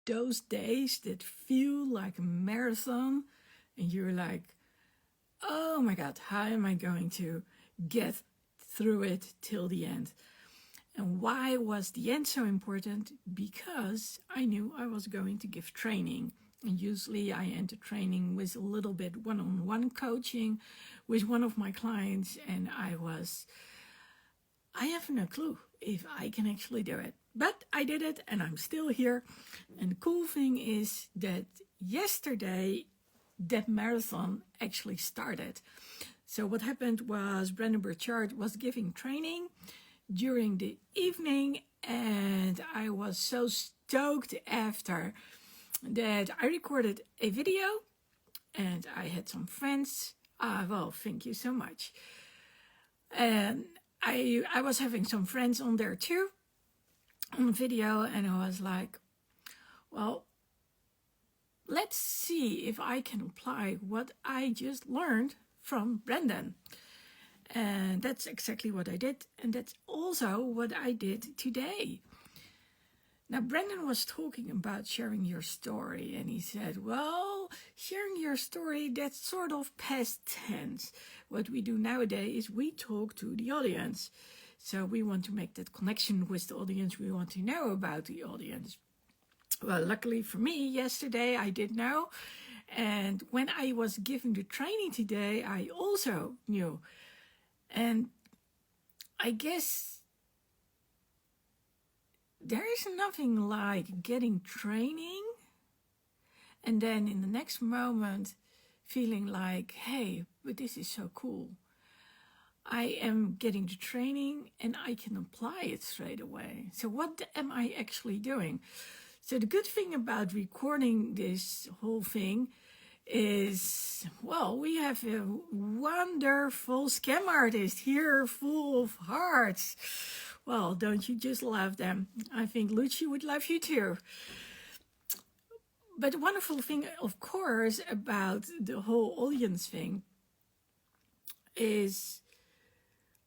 those days that feel like a marathon and you're like, oh my God, how am I going to get through it till the end? And why was the end so important? Because I knew I was going to give training. And usually I enter training with a little bit one-on-one coaching with one of my clients. And I have no clue if I can actually do it. But I did it and I'm still here. And the cool thing is that yesterday, that marathon actually started. So what happened was Brandon Burchard was giving training during the evening, and I was so stoked after that I recorded a video and I had some friends. Well, thank you so much. And I was having some friends on there too on video, and I was like, well, let's see if I can apply what I just learned from Brandon. And that's exactly what I did. And that's also what I did today. Now, Brandon was talking about sharing your story. And he said, well, sharing your story, that's sort of past tense. What we do nowadays is we talk to the audience. So we want to make that connection with the audience. We want to know about the audience. Well, luckily for me, yesterday I did know. And when I was giving the training today, I also knew. And I guess there is nothing like getting training and then in the next moment feeling like, hey, but this is so cool. I am getting the training and I can apply it straight away. So what am I actually doing? So the good thing about recording this whole thing is, well, we have a wonderful scam artist here full of hearts. Well, don't you just love them? I think Lucci would love you too. But the wonderful thing, of course, about the whole audience thing is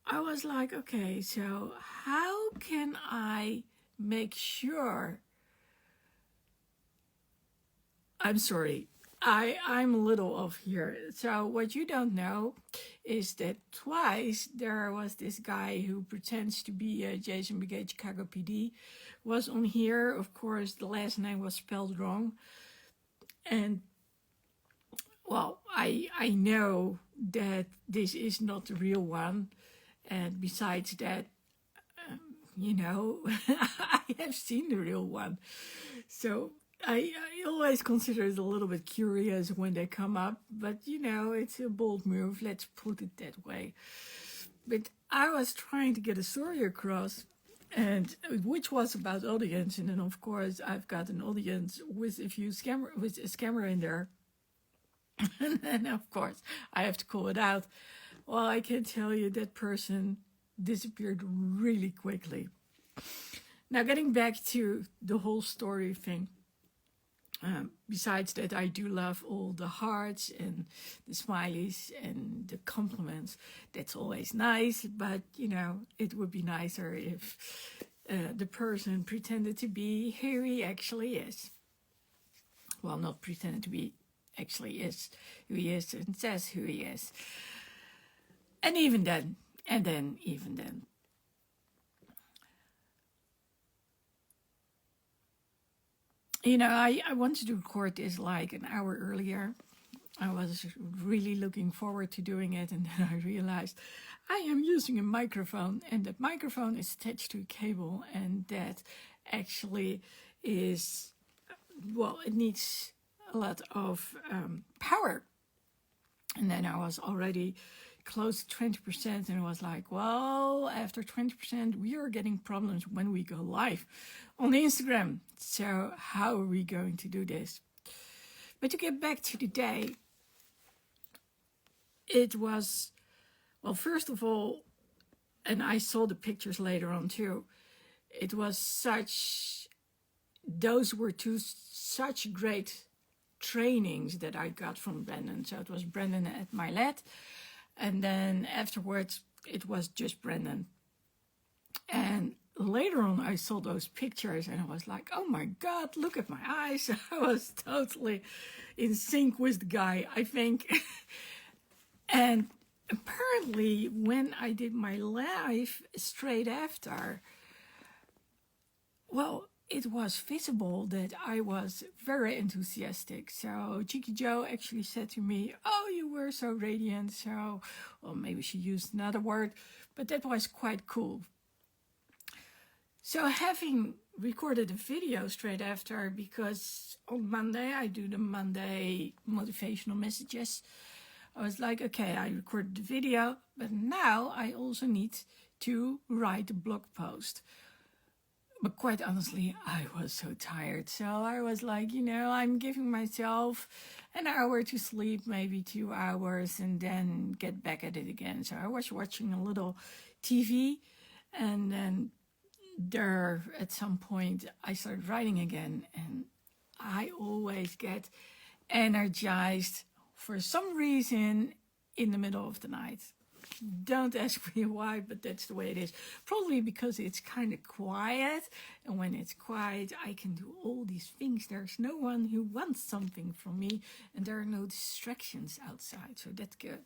I was like, okay, so how can I make sure? I'm sorry. I'm a little off here. So what you don't know is that twice there was this guy who pretends to be Jason Begay, Chicago PD, was on here. Of course, the last name was spelled wrong. And, well, I know that this is not the real one. And besides that, you know, I have seen the real one. So I always consider it a little bit curious when they come up, but you know, it's a bold move, let's put it that way. But I was trying to get a story across, and which was about audience, and then of course I've got an audience with a scammer in there. And then of course I have to call it out. Well, I can tell you that person disappeared really quickly. Now getting back to the whole story thing. Besides that, I do love all the hearts and the smileys and the compliments. That's always nice, but you know, it would be nicer if the person pretended to be who he actually is. Well, not pretended to be, actually is who he is and says who he is. And even then, even then. You know, I wanted to record this like an hour earlier. I was really looking forward to doing it, and then I realized I am using a microphone, and that microphone is attached to a cable, and that actually is, well, it needs a lot of power. And then I was already close to 20%, and I was like, well, after 20%, we are getting problems when we go live on Instagram. So how are we going to do this? But to get back to the day, it was, well, first of all, and I saw the pictures later on too, it was those were two such great trainings that I got from Brandon. So it was Brandon at my led, and then afterwards it was just Brandon. And later on, I saw those pictures and I was like, oh my God, look at my eyes. I was totally in sync with the guy, I think. And apparently, when I did my live straight after, well, it was visible that I was very enthusiastic. So Cheeky Joe actually said to me, oh, you were so radiant. So, well, maybe she used another word, but that was quite cool. So having recorded a video straight after, because on Monday I do the Monday motivational messages, I was like, okay, I recorded the video, but now I also need to write a blog post. But quite honestly, I was so tired. So I was like, I'm giving myself an hour to sleep, maybe 2 hours, and then get back at it again. So I was watching a little TV, and then there at some point I started writing again, and I always get energized for some reason in the middle of the night. Don't ask me why, but that's the way it is. Probably because it's kind of quiet, and when it's quiet I can do all these things. There's no one who wants something from me, and there are no distractions outside, so that's good.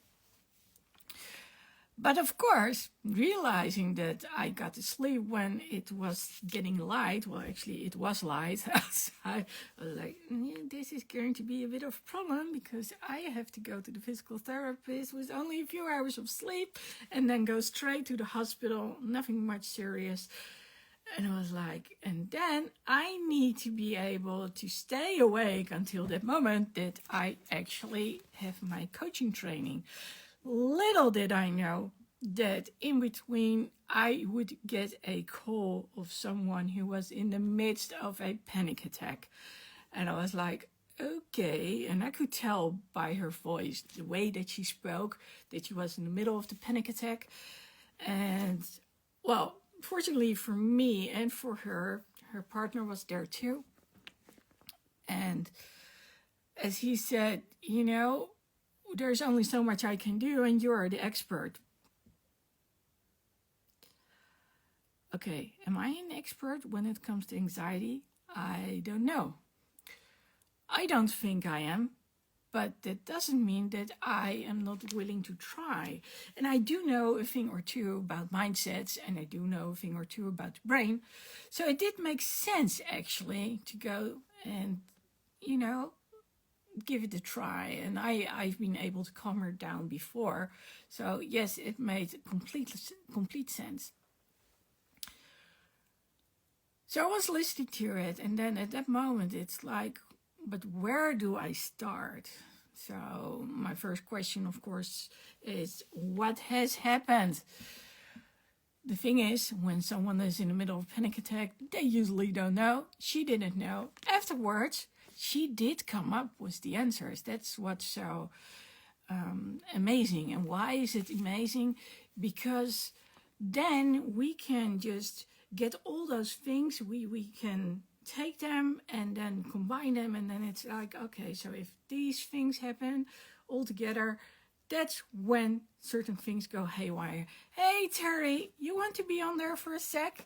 But of course, realizing that I got to sleep when it was getting light, well, actually it was light outside, I was like, this is going to be a bit of a problem, because I have to go to the physical therapist with only a few hours of sleep and then go straight to the hospital, nothing much serious. And I was like, and then I need to be able to stay awake until that moment that I actually have my coaching training. Little did I know that in between I would get a call of someone who was in the midst of a panic attack. And I was like, okay. And I could tell by her voice, the way that she spoke, that she was in the middle of the panic attack. And well, fortunately for me and for her, her partner was there too. And as he said, there's only so much I can do, and you're the expert. Okay, am I an expert when it comes to anxiety? I don't know. I don't think I am, but that doesn't mean that I am not willing to try. And I do know a thing or two about mindsets, and I do know a thing or two about the brain. So it did make sense, actually, to go and, give it a try. And I've been able to calm her down before. So yes, it made complete sense. So I was listening to it, and then at that moment it's like, but where do I start? So my first question, of course, is what has happened? The thing is, when someone is in the middle of a panic attack, they usually don't know. She didn't know. Afterwards, she did come up with the answers. That's what's so amazing. And why is it amazing? Because then we can just get all those things, we can take them and then combine them, and then it's like, okay, so if these things happen all together, that's when certain things go haywire. Hey, Terry, you want to be on there for a sec?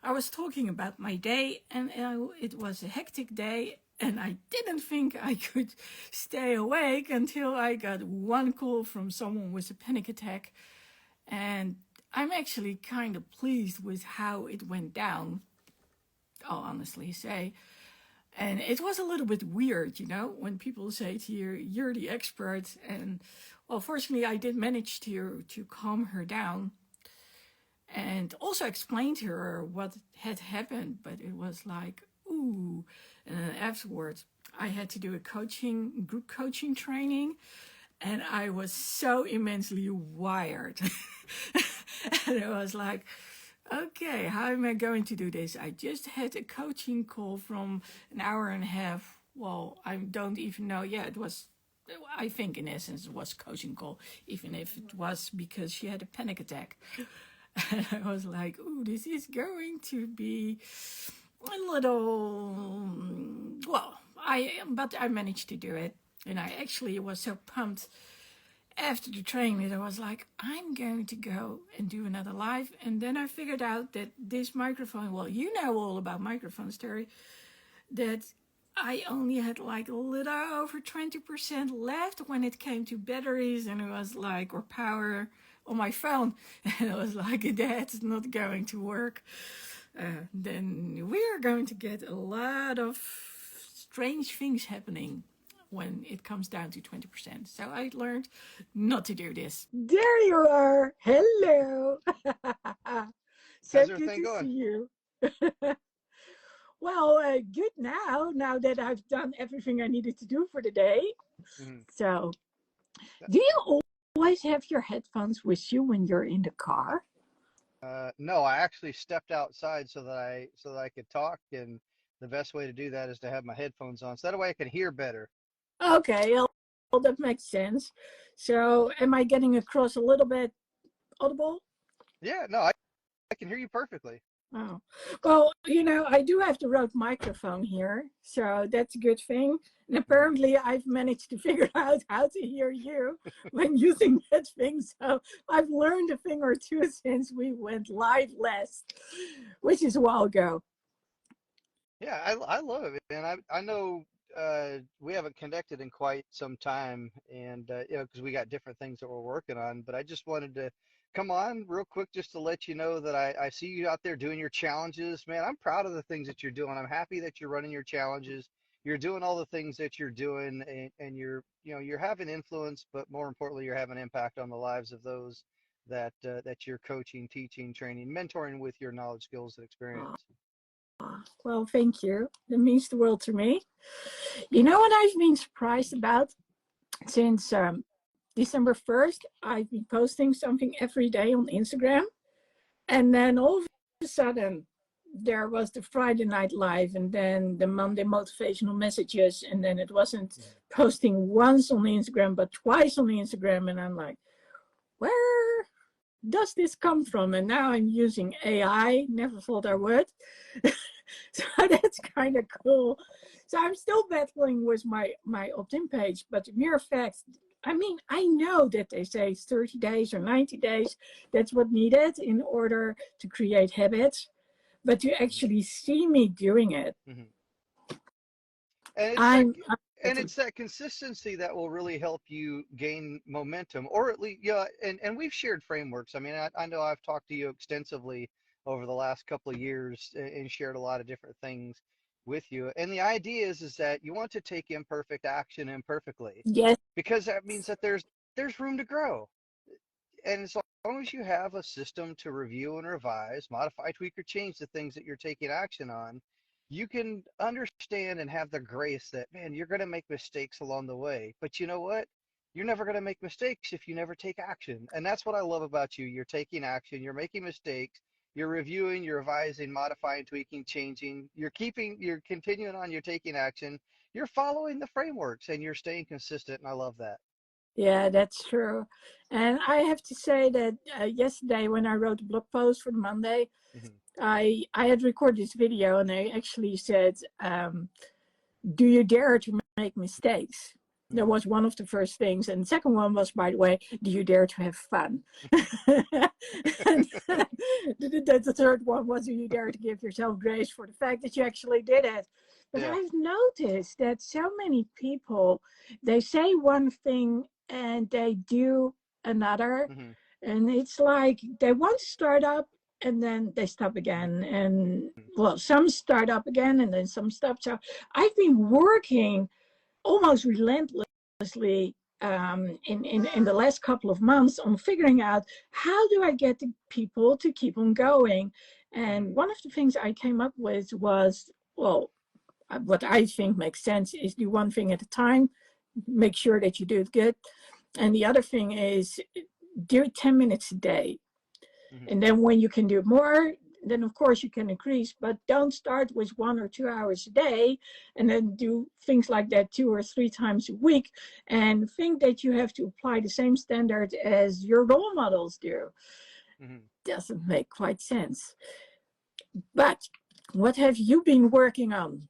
I was talking about my day, and it was a hectic day, and I didn't think I could stay awake until I got one call from someone with a panic attack. And I'm actually kind of pleased with how it went down, I'll honestly say. And it was a little bit weird, when people say to you, you're the expert. And well, fortunately, I did manage to calm her down and also explain to her what had happened. But it was like, ooh. And then afterwards, I had to do a group coaching training. And I was so immensely wired. And it was like, okay, how am I going to do this? I just had a coaching call from an hour and a half. Well, I don't even know. Yeah, it was, I think in essence it was a coaching call, even if it was because she had a panic attack. And I was like, ooh, this is going to be a little, but I managed to do it. And I actually was so pumped. after the training, I was like, I'm going to go and do another live. And then I figured out that this microphone, well, you know all about microphones, Terry, that I only had like a little over 20% left when it came to batteries, and it was like, or power on my phone. And I was like, that's not going to work. Then we are going to get a lot of strange things happening when it comes down to 20%. So I learned not to do this. There you are. Hello. So How's good everything to see going? you. Well, good now that I've done everything I needed to do for the day. Hmm. So, do you always have your headphones with you when you're in the car? No, I actually stepped outside so that I could talk, and the best way to do that is to have my headphones on, so that way I can hear better. Okay, well, that makes sense. So, am I getting across a little bit audible? Yeah, no, I can hear you perfectly. Oh, well, I do have the Rode microphone here, so that's a good thing. And Hmm. apparently, I've managed to figure out how to hear you when using that thing. So I've learned a thing or two since we went live last, which is a while ago. Yeah, I love it, man. I know we haven't connected in quite some time, and because we got different things that we're working on. But I just wanted to come on real quick just to let you know that I see you out there doing your challenges, man. I'm proud of the things that you're doing. I'm happy that you're running your challenges. You're doing all the things that you're doing, and you're having influence, but more importantly, you're having impact on the lives of those that you're coaching, teaching, training, mentoring with your knowledge, skills, and experience. Well, thank you. That means the world to me. You know what I've been surprised about since December 1st? I've been posting something every day on Instagram. And then all of a sudden, there was the Friday Night Live, and then the Monday motivational messages, and then it wasn't posting once on Instagram, but twice on Instagram. And I'm like, where does this come from? And now I'm using AI. Never thought I would. So that's kind of cool. So I'm still battling with my opt-in page, but the mere fact, I mean, I know that they say 30 days or 90 days, that's what needed in order to create habits, but to actually see me doing it, Hmm. And it's that I'm and it's that consistency that will really help you gain momentum, or at least, yeah. And we've shared frameworks. I mean, I know I've talked to you extensively over the last couple of years and shared a lot of different things with you. And the idea is that you want to take imperfect action imperfectly, yes, because that means that there's room to grow. And as long as you have a system to review and revise, modify, tweak, or change the things that you're taking action on, you can understand and have the grace that, man, you're going to make mistakes along the way. But you know what? You're never going to make mistakes if you never take action. And that's what I love about you. You're taking action, you're making mistakes, you're reviewing, you're revising, modifying, tweaking, changing. You're continuing on, you're taking action, you're following the frameworks, and you're staying consistent. And I love that. yeah, that's true. And I have to say that yesterday when I wrote a blog post for Monday, Hmm. I had recorded this video, and I actually said, do you dare to make mistakes? That Hmm. was one of the first things. And the second one was, by the way, do you dare to have fun? And the third one was, do you dare to give yourself grace for the fact that you actually did it? But Yeah. I've noticed that so many people, they say one thing and they do another. Hmm. And it's like they want to start up and then they stop Hmm. again. And well, some start up again and then some stop. So I've been working almost relentlessly in the last couple of months on figuring out how do I get the people to keep on going. Hmm. And one of the things I came up with was, well, what I think makes sense is do one thing at a time, make sure that you do it good. And the other thing is do it 10 minutes a day. Hmm. And then when you can do more, then of course you can increase, but don't start with 1 or 2 hours a day and then do things like that 2 or 3 times a week and think that you have to apply the same standard as your role models do. Hmm. Doesn't make quite sense. But what have you been working on?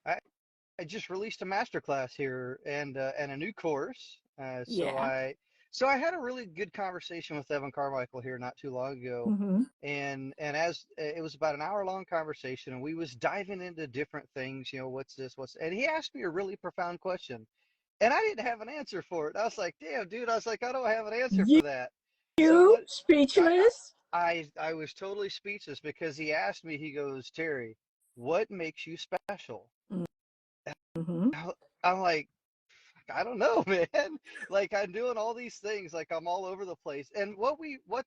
I, I just released a master class here and a new course. So Yeah. So I had a really good conversation with Evan Carmichael here not too long ago, Mm-hmm. and as it was about an hour long conversation, and we was diving into different things, what's this, and he asked me a really profound question, and I didn't have an answer for it. I was like, damn, dude, I was like, I don't have an answer for that. So You what? I speechless? I was totally speechless because he asked me. He goes, Terry, what makes you special? Mm-hmm. I- I'm like, I don't know, man. Like I'm doing all these things, like I'm all over the place. And what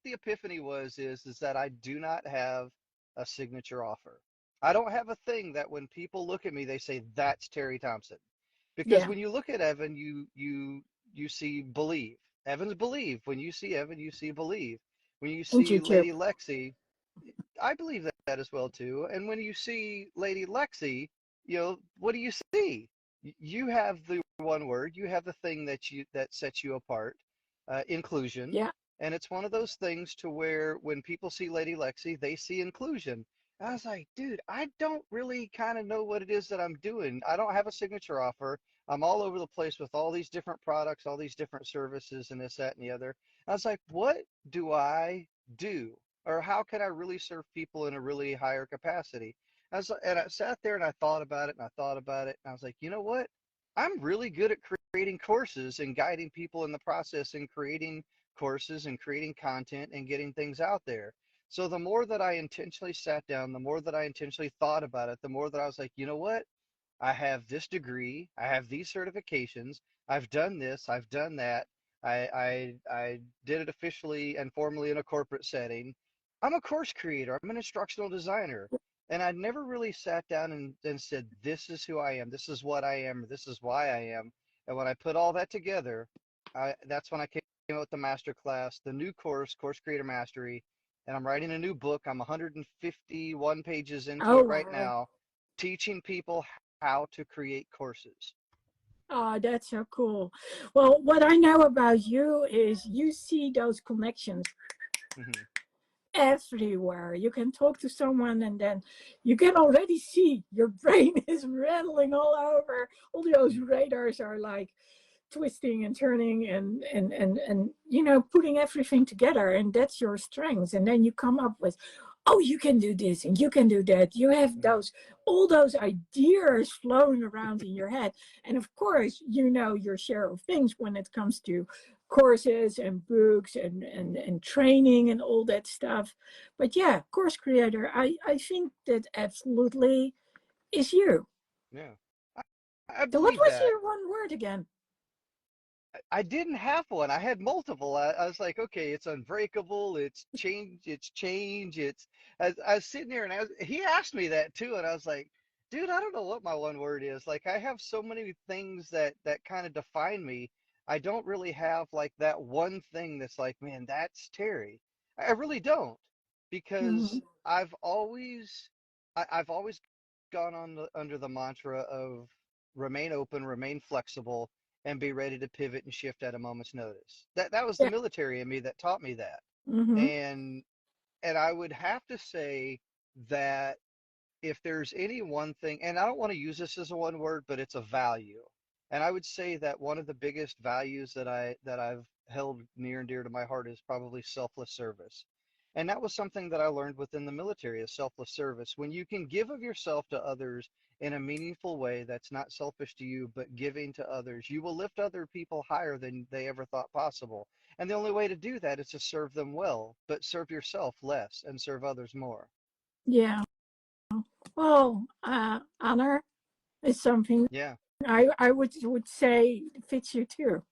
the epiphany is that I do not have a signature offer. I don't have a thing that when people look at me, they say that's Terry Thompson. Because Yeah, when you look at Evan, you see believe. Evan's believe. When you see Evan, you see believe. When you and you see too. Lady Lexi, I believe that as well too. And when you see Lady Lexi, what do you see? You have the one word. You have the thing that sets you apart, inclusion. Yeah. And it's one of those things to where when people see Lady Lexi, they see inclusion. I was like, dude, I don't really kind of know what it is that I'm doing. I don't have a signature offer. I'm all over the place with all these different products, all these different services, and this, that, and the other. I was like, what do I do? Or how can I really serve people in a really higher capacity? And I sat there and I thought about it and I thought about it and I was like, you know what? I'm really good at creating courses and guiding people in the process and creating courses and creating content and getting things out there. So the more that I intentionally sat down, the more that I intentionally thought about it, the more that I was like, you know what? I have this degree, I have these certifications, I've done this, I've done that. I did it officially and formally in a corporate setting. I'm a course creator, I'm an instructional designer. And I never really sat down and said, this is who I am, this is what I am, this is why I am. And when I put all that together, that's when I came up with the master class, the new course, Course Creator Mastery. And I'm writing a new book. I'm 151 pages into Oh it right wow. now, teaching people how to create courses. Oh, that's so cool. Well, what I know about you is you see those connections Hmm. everywhere. You can talk to someone and then you can already see your brain is rattling all over. All those radars are like twisting and turning and putting everything together, and that's your strengths. And then you come up with, oh, you can do this and you can do that. You have Yeah. those all those ideas flowing around in your head. And of course, you know your share of things when it comes to courses and books and training and all that stuff. But yeah, course creator, I think that absolutely is you. Yeah. I, I So what believe was that. your one word again? I didn't have one. I had multiple. I was like, okay, it's unbreakable. It's change. It's change. I was sitting there and he asked me that too. And I was like, dude, I don't know what my one word is. Like I have so many things that kind of define me. I don't really have like that one thing that's like, man, that's Terry. I really don't because Mm-hmm. I've always gone under the mantra of remain open, remain flexible, and be ready to pivot and shift at a moment's notice. That was the Yeah. military in me that taught me that. Mm-hmm. And I would have to say that if there's any one thing, and I don't want to use this as a one word, but it's a value. And I would say that one of the biggest values that I've held near and dear to my heart is probably selfless service. And that was something that I learned within the military is selfless service. When you can give of yourself to others in a meaningful way that's not selfish to you, but giving to others, you will lift other people higher than they ever thought possible. And the only way to do that is to serve them well, but serve yourself less and serve others more. Yeah. Well, honor is something Yeah. I would say fits you too.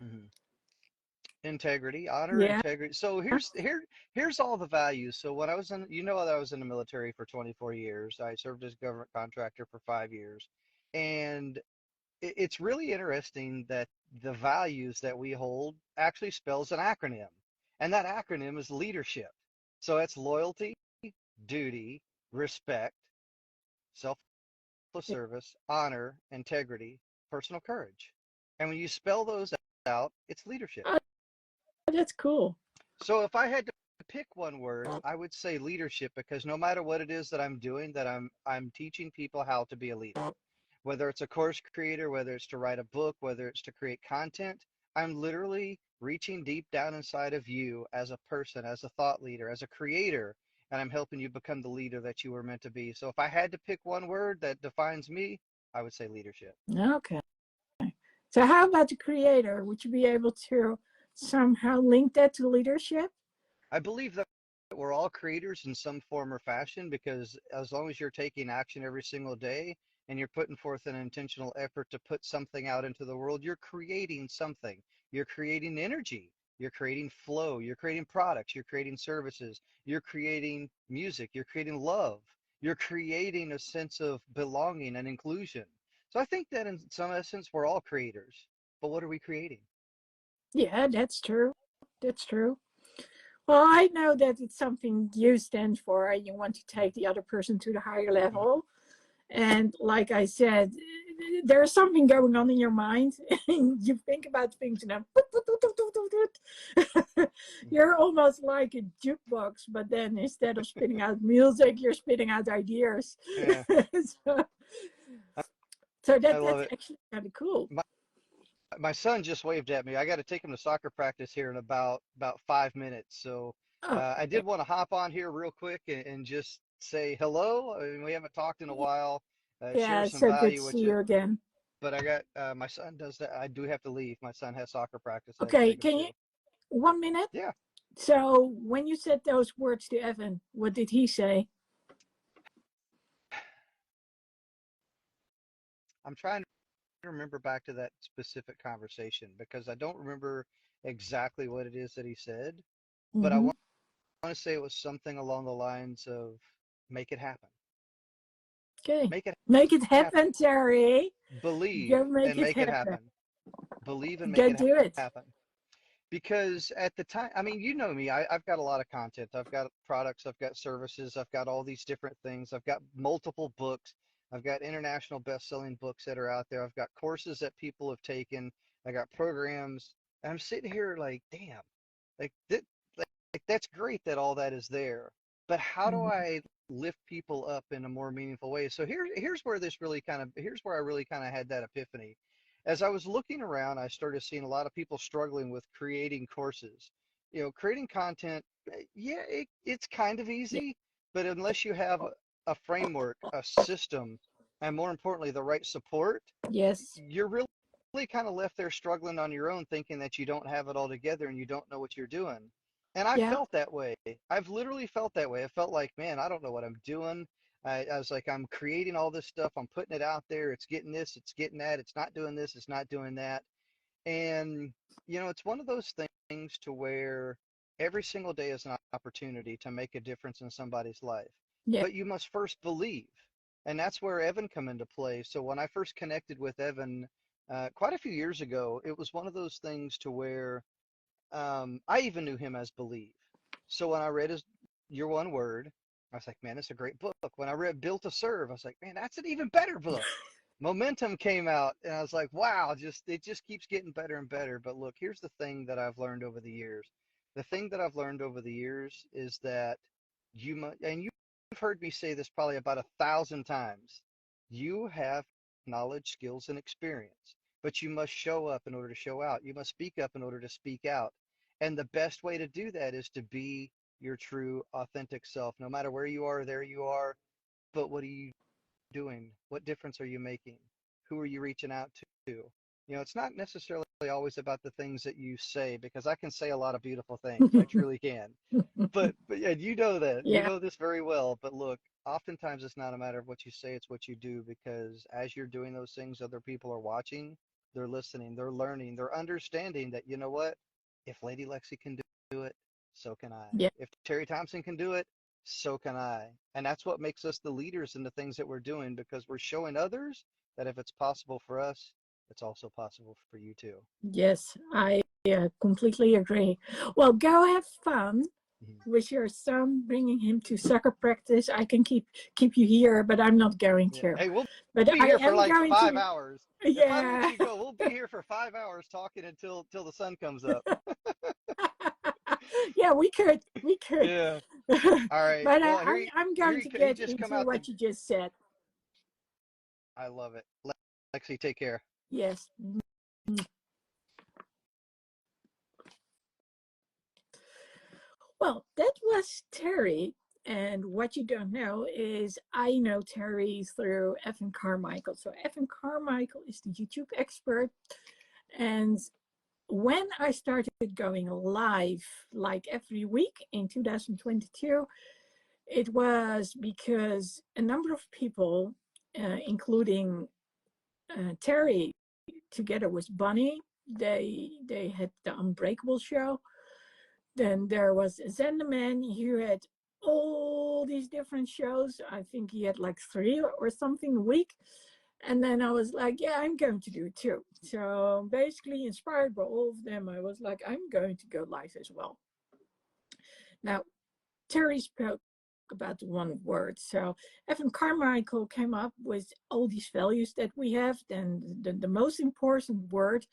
Mhm. Integrity, honor, Yeah. integrity. So here's all the values. So when I was in, that I was in the military for 24 years. I served as a government contractor for 5 years, and it's really interesting that the values that we hold actually spells an acronym, and that acronym is leadership. So it's loyalty, duty, respect, selfless service, honor, integrity, personal courage. And when you spell those out, it's leadership. Oh, that's cool. So if I had to pick one word, I would say leadership because no matter what it is that I'm doing, that I'm teaching people how to be a leader. Whether it's a course creator, whether it's to write a book, whether it's to create content, I'm literally reaching deep down inside of you as a person, as a thought leader, as a creator, and I'm helping you become the leader that you were meant to be. So if I had to pick one word that defines me, I would say leadership. Okay. So how about the creator? Would you be able to somehow link that to leadership? I believe that we're all creators in some form or fashion because as long as you're taking action every single day and you're putting forth an intentional effort to put something out into the world, you're creating something. You're creating energy. You're creating flow. You're creating products. You're creating services. You're creating music. You're creating love. You're creating a sense of belonging and inclusion. So I think that in some essence, we're all creators. But what are we creating? Yeah, that's true. That's true. Well, I know that it's something you stand for. You want to take the other person to the higher Mhm. level. And like I said, there's something going on in your mind. And you think about things and then you're almost like a jukebox, but then instead of spitting out music, you're spitting out ideas. Yeah, so, so I love that's it. actually kind of cool. My son just waved at me. I got to take him to soccer practice here in about 5 minutes. So Oh, I did want to hop on here real quick and just say hello. I mean, we haven't talked in a while. Share yeah, some so good to value with see you. you again. But I got my son does that. I do have to leave. My son has soccer practice. I have to Okay, take him can you to. 1 minute? Yeah, So when you said those words to Evan, what did he say? I'm trying to remember back to that specific conversation because I don't remember exactly what it is that he said. But I Mm-hmm. want to say it was something along the lines of make it happen. Okay, Make it make it happen. happen, Terry. Believe Go make and it make it happen. happen. Believe and make Go it do it. happen. Because at the time, I mean, you know me, I've got a lot of content. I've got products, I've got services, I've got all these different things. I've got multiple books. I've got international best-selling books that are out there. I've got courses that people have taken. I got programs. And I'm sitting here like, damn, like that, like that's great that all that is there. But how do Mhm. I lift people up in a more meaningful way? So here's where this really kind of here's where I really kind of had that epiphany. As I was looking around, I started seeing a lot of people struggling with creating courses. You know, creating content, yeah, it's kind of Yeah. easy, but unless you have a framework, a system, and more importantly, the right support, Yes. you're really kind of left there struggling on your own, thinking that you don't have it all together and you don't know what you're doing. And I Yeah. felt that way. I've literally felt that way. I felt like, man, I don't know what I'm doing. I was like, I'm creating all this stuff. I'm putting it out there. It's getting this, it's getting that. It's not doing this, it's not doing that. And, you know, it's one of those things to where every single day is an opportunity to make a difference in somebody's life. Yeah. But you must first believe. And that's where Evan come into play. So when I first connected with Evan quite a few years ago, it was one of those things to where I even knew him as believe. So when I read his Your One Word, I was like, man, it's a great book. When I read Built to Serve, I was like, man, that's an even better book. Momentum came out and I was like, wow, just it just keeps getting better and better. But look, here's the thing that I've learned over the years. The thing that I've learned over the years is that you must, and you've heard me say this probably about 1,000 times, you have knowledge, skills, and experience, but you must show up in order to show out. You must speak up in order to speak out. And the best way to do that is to be your true, authentic self. No matter where you are, there you are. But what are you doing? What difference are you making? Who are you reaching out to? You know, it's not necessarily always about the things that you say because I can say a lot of beautiful things. I truly can. But yeah, you know that. You Yeah. know this very well. But look, oftentimes it's not a matter of what you say, it's what you do because as you're doing those things, other people are watching, they're listening, they're learning, they're understanding that you know what? If Lady Lexi can do it, so can I. Yeah. If Terry Thompson can do it, so can I. And that's what makes us the leaders in the things that we're doing because we're showing others that if it's possible for us, it's also possible for you too. Yes. I completely agree. Well, go have fun Mhm. with your son, bringing him to soccer practice. I can keep you here, but I'm not going Yeah. to. Hey, we'll But be I here for am like going five to. hours. If I let Yeah. you go, we'll be here for 5 hours talking until the sun comes up. Yeah, we could. We could. Yeah. But All right. Well, I'm here going to he get just come into out the. what you just said. I love it. Lexi, take care. Yes. Well, that was Terry. And what you don't know is I know Terry through Evan Carmichael. So Evan Carmichael is the YouTube expert. And when I started going live like every week in 2022, it was because a number of people, including Terry, together with Bunny, they had the Unbreakable show. Then there was Zenderman, who had all these different shows. I think he had like 3 or something a week. And then I was like, yeah, I'm going to do it too. So basically inspired by all of them, I was like, I'm going to go live as well. Now, Terry spoke about the one word. So Evan Carmichael came up with all these values that we have. Then the most important word,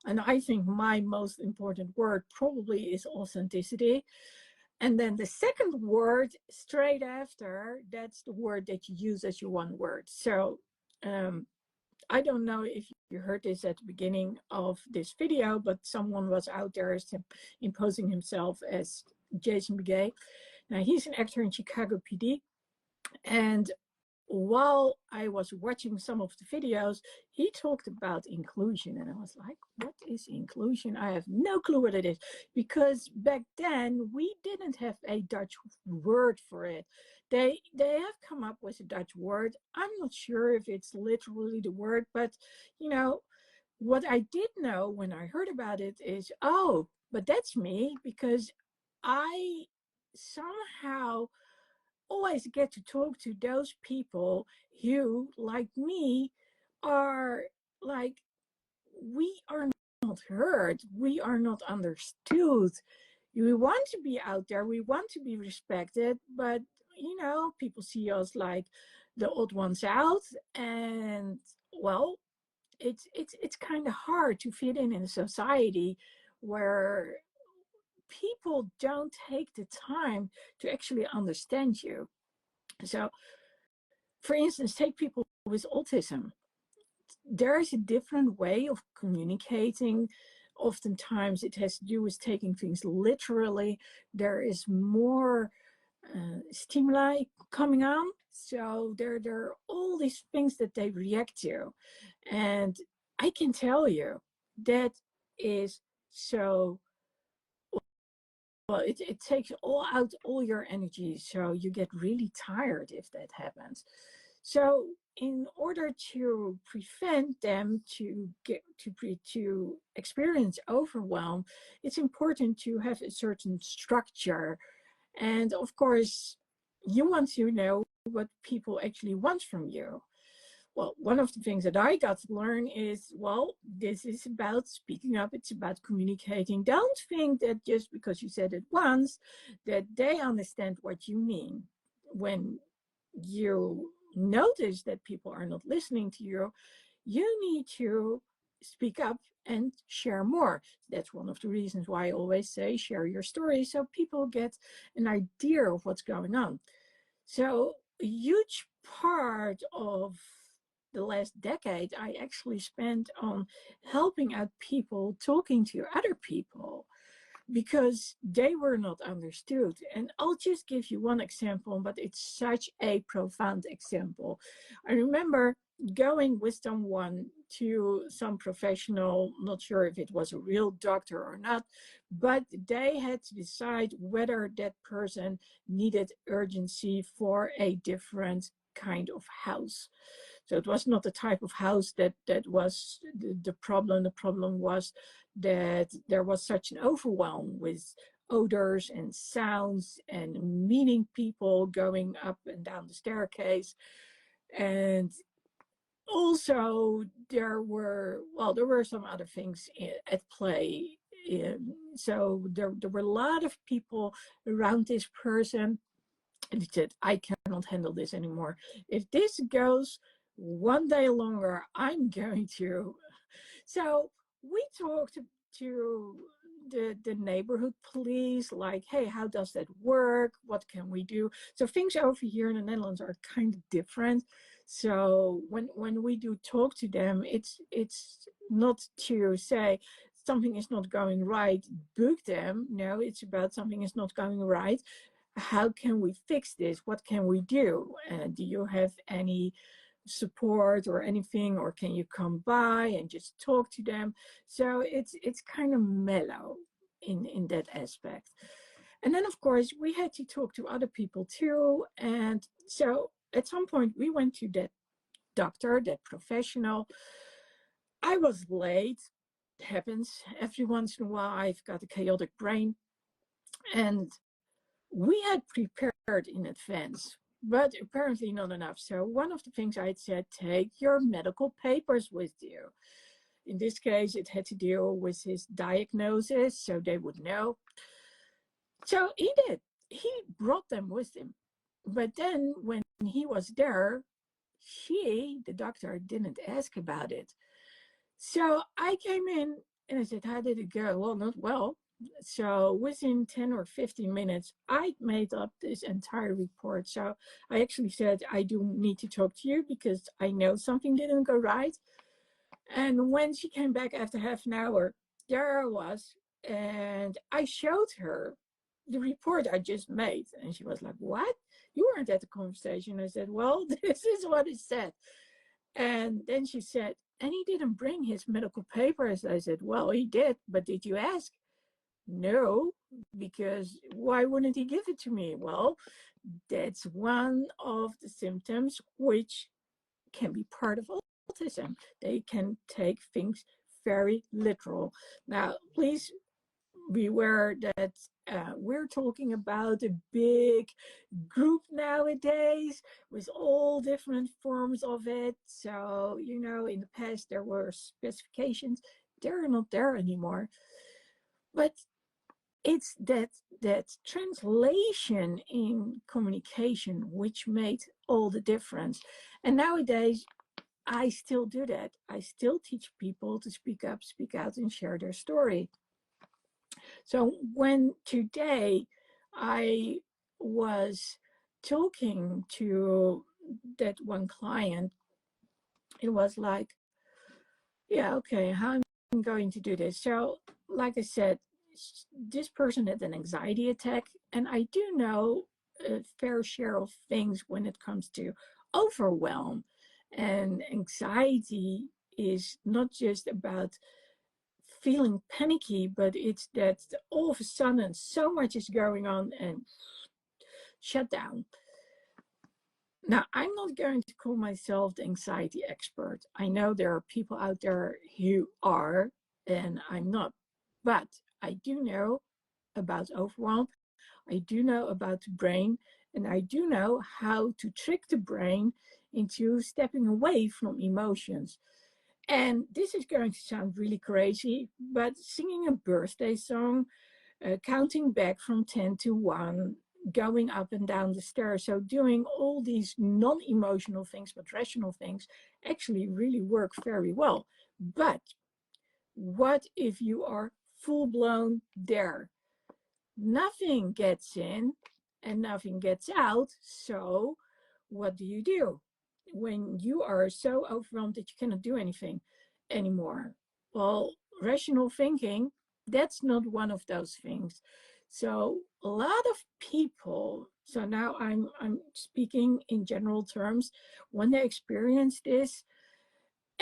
and I think my most important word probably is authenticity. And then the second word straight after, that's the word that you use as your one word. So I don't know if you heard this at the beginning of this video, but someone was out there imposing himself as Jason Begay. Now, he's an actor in Chicago PD. And while I was watching some of the videos, he talked about inclusion. And I was like, what is inclusion? I have no clue what it is. Because back then, we didn't have a Dutch word for it. They have come up with a Dutch word. I'm not sure if it's literally the word, but, you know, what I did know when I heard about it is, oh, but that's me, because I somehow always get to talk to those people who, like me, are like, we are not heard, we are not understood. We want to be out there, we want to be respected, but you know, people see us like the odd ones out, and well, it's kind of hard to fit in a society where people don't take the time to actually understand you. So, for instance, take people with autism. There is a different way of communicating. Oftentimes, it has to do with taking things literally. There is more stimuli coming on. So there are all these things that they react to. And I can tell you that is so, well, it takes all your energy. So you get really tired if that happens. So in order to prevent them to experience overwhelm, it's important to have a certain structure. And of course, you want to know what people actually want from you. Well, one of the things that I got to learn is, well, this is about speaking up. It's about communicating. Don't think that just because you said it once, that they understand what you mean. When you notice that people are not listening to you, you need to speak up and share more. That's one of the reasons why I always say share your story, so people get an idea of what's going on. So a huge part of the last decade I actually spent on helping out people, talking to other people, because they were not understood. And I'll just give you one example, but it's such a profound example. I remember going with someone to some professional, not sure if it was a real doctor or not, but they had to decide whether that person needed urgency for a different kind of house. So it was not the type of house that was the problem. The problem was that there was such an overwhelm with odors and sounds and meeting people going up and down the staircase. And also there were some other things at play. So there were a lot of people around this person, and he said, I cannot handle this anymore. If this goes one day longer, I'm going to. So we talked to the neighborhood police, like, hey, how does that work? What can we do? So things over here in the Netherlands are kind of different. So when we do talk to them, it's not to say, something is not going right, book them. No, it's about something is not going right. How can we fix this? What can we do? Do you have any support or anything, or can you come by and just talk to them? So it's kind of mellow in that aspect. And then of course we had to talk to other people too. And so at some point we went to that doctor, that professional. I was late. It happens every once in a while. I've got a chaotic brain. And we had prepared in advance, but apparently not enough. So one of the things I had said, take your medical papers with you. In this case, it had to deal with his diagnosis, so they would know. So he did. He brought them with him. But then when he was there, the doctor, didn't ask about it. So I came in and I said, how did it go? Well, not well. So within 10 or 15 minutes, I made up this entire report. So I actually said, I do need to talk to you because I know something didn't go right. And when she came back after half an hour, there I was. And I showed her the report I just made. And she was like, what? You weren't at the conversation. I said, well, this is what it said. And then she said, and he didn't bring his medical papers. I said, well, he did, but did you ask? No, because why wouldn't he give it to me? Well, that's one of the symptoms which can be part of autism. They can take things very literal. Now, please beware that we're talking about a big group nowadays with all different forms of it. So, you know, in the past there were specifications. They're not there anymore. But it's that translation in communication which made all the difference. And nowadays, I still do that. I still teach people to speak up, speak out, and share their story. So when today I was talking to that one client, it was like, yeah, okay, how I'm going to do this. So, like I said, this person had an anxiety attack, and I do know a fair share of things when it comes to overwhelm. And anxiety is not just about feeling panicky, but it's that all of a sudden so much is going on and shut down. Now, I'm not going to call myself the anxiety expert. I know there are people out there who are, and I'm not. But I do know about overwhelm. I do know about the brain, and I do know how to trick the brain into stepping away from emotions. And this is going to sound really crazy, but singing a birthday song, counting back from 10 to 1, going up and down the stairs. So doing all these non-emotional things, but rational things actually really work very well. But what if you are full-blown there? Nothing gets in and nothing gets out. So what do? When you are so overwhelmed that you cannot do anything anymore? Well, rational thinking, that's not one of those things. So a lot of people, so now I'm speaking in general terms, when they experience this,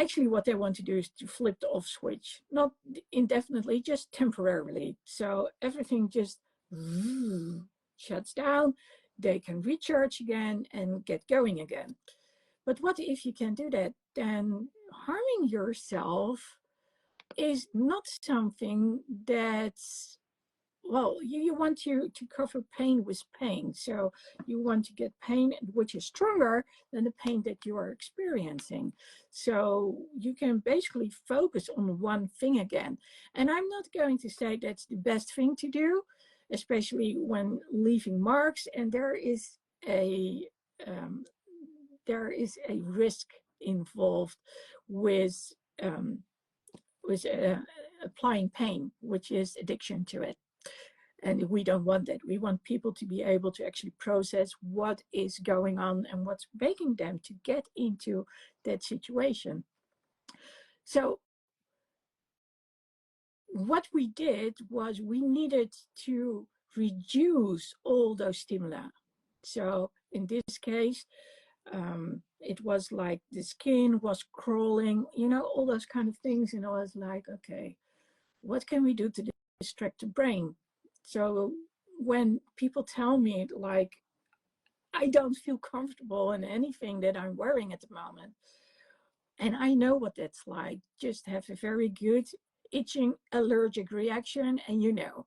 actually what they want to do is to flip the off switch, not indefinitely, just temporarily. So everything just shuts down, they can recharge again and get going again. But what if you can do that? Then harming yourself is not something that's, well, you want to cover pain with pain. So you want to get pain which is stronger than the pain that you are experiencing. So you can basically focus on one thing again. And I'm not going to say that's the best thing to do, especially when leaving marks. And there is a risk involved with applying pain, which is addiction to it. And we don't want that. We want people to be able to actually process what is going on and what's making them to get into that situation. So what we did was we needed to reduce all those stimuli. So in this case, it was like the skin was crawling, you know, all those kind of things. And I was like, okay, what can we do to distract the brain? So when people tell me, like, I don't feel comfortable in anything that I'm wearing at the moment, and I know what that's like, just have a very good itching allergic reaction, and you know,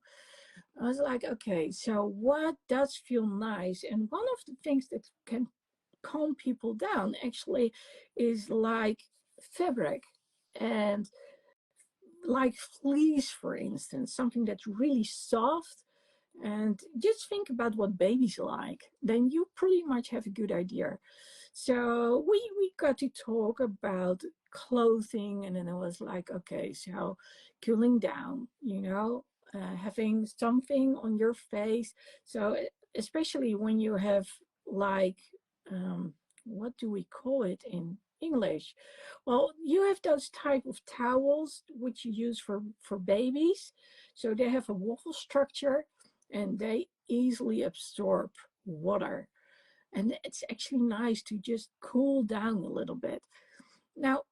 I was like, okay, so what does feel nice? And one of the things that can calm people down actually is like fabric, and like fleece, for instance, something that's really soft. And just think about what babies like, then you pretty much have a good idea. So we got to talk about clothing, and then I was like, okay, so cooling down, you know, having something on your face. So especially when you have like, um, what do we call it in English? Well, you have those type of towels which you use for babies. So they have a waffle structure and they easily absorb water. And it's actually nice to just cool down a little bit. Now,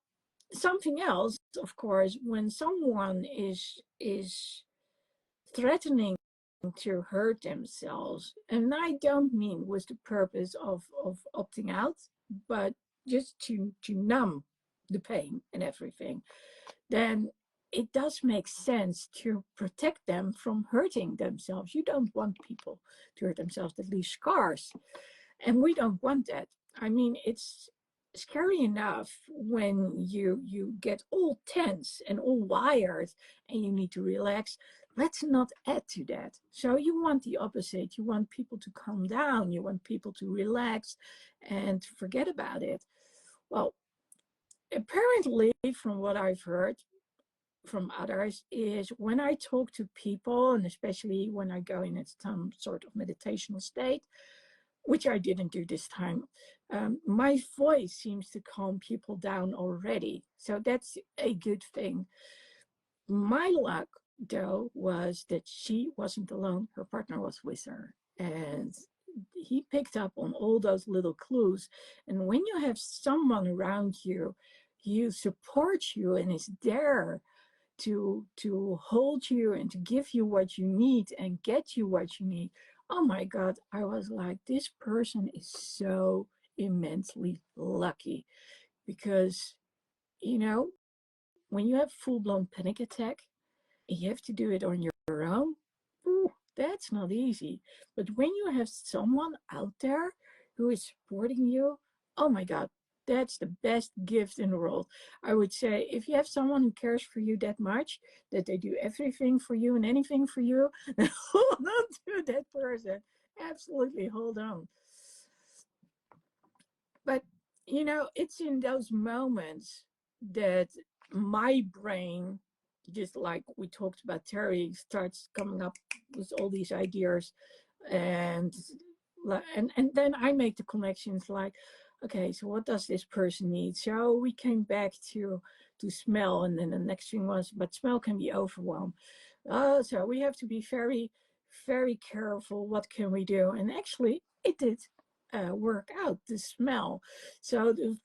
something else, of course, when someone is threatening to hurt themselves, and I don't mean with the purpose of opting out, but just to numb the pain and everything, then it does make sense to protect them from hurting themselves. You don't want people to hurt themselves that leave scars. And we don't want that. I mean, it's scary enough when you get all tense and all wired and you need to relax. Let's not add to that. So you want the opposite. You want people to calm down. You want people to relax and forget about it. Well, apparently, from what I've heard from others, is when I talk to people, and especially when I go in some sort of meditational state, which I didn't do this time, my voice seems to calm people down already. So that's a good thing. My luck, though, was that she wasn't alone. Her partner was with her. And he picked up on all those little clues. And when you have someone around you, you support you and is there to hold you and to give you what you need and get you what you need. Oh my God, I was like, this person is so immensely lucky because, you know, when you have full-blown panic attack, you have to do it on your own. Ooh, that's not easy. But when you have someone out there who is supporting you, oh my God, that's the best gift in the world. I would say if you have someone who cares for you that much, that they do everything for you and anything for you, hold on to that person. Absolutely hold on. But, you know, it's in those moments that my brain, just like we talked about, Terry starts coming up with all these ideas, and and then I make the connections like, okay, so what does this person need? So we came back to smell, and then the next thing was, but smell can be overwhelmed. So we have to be very, very careful. What can we do? And actually, it did work out, the smell. So the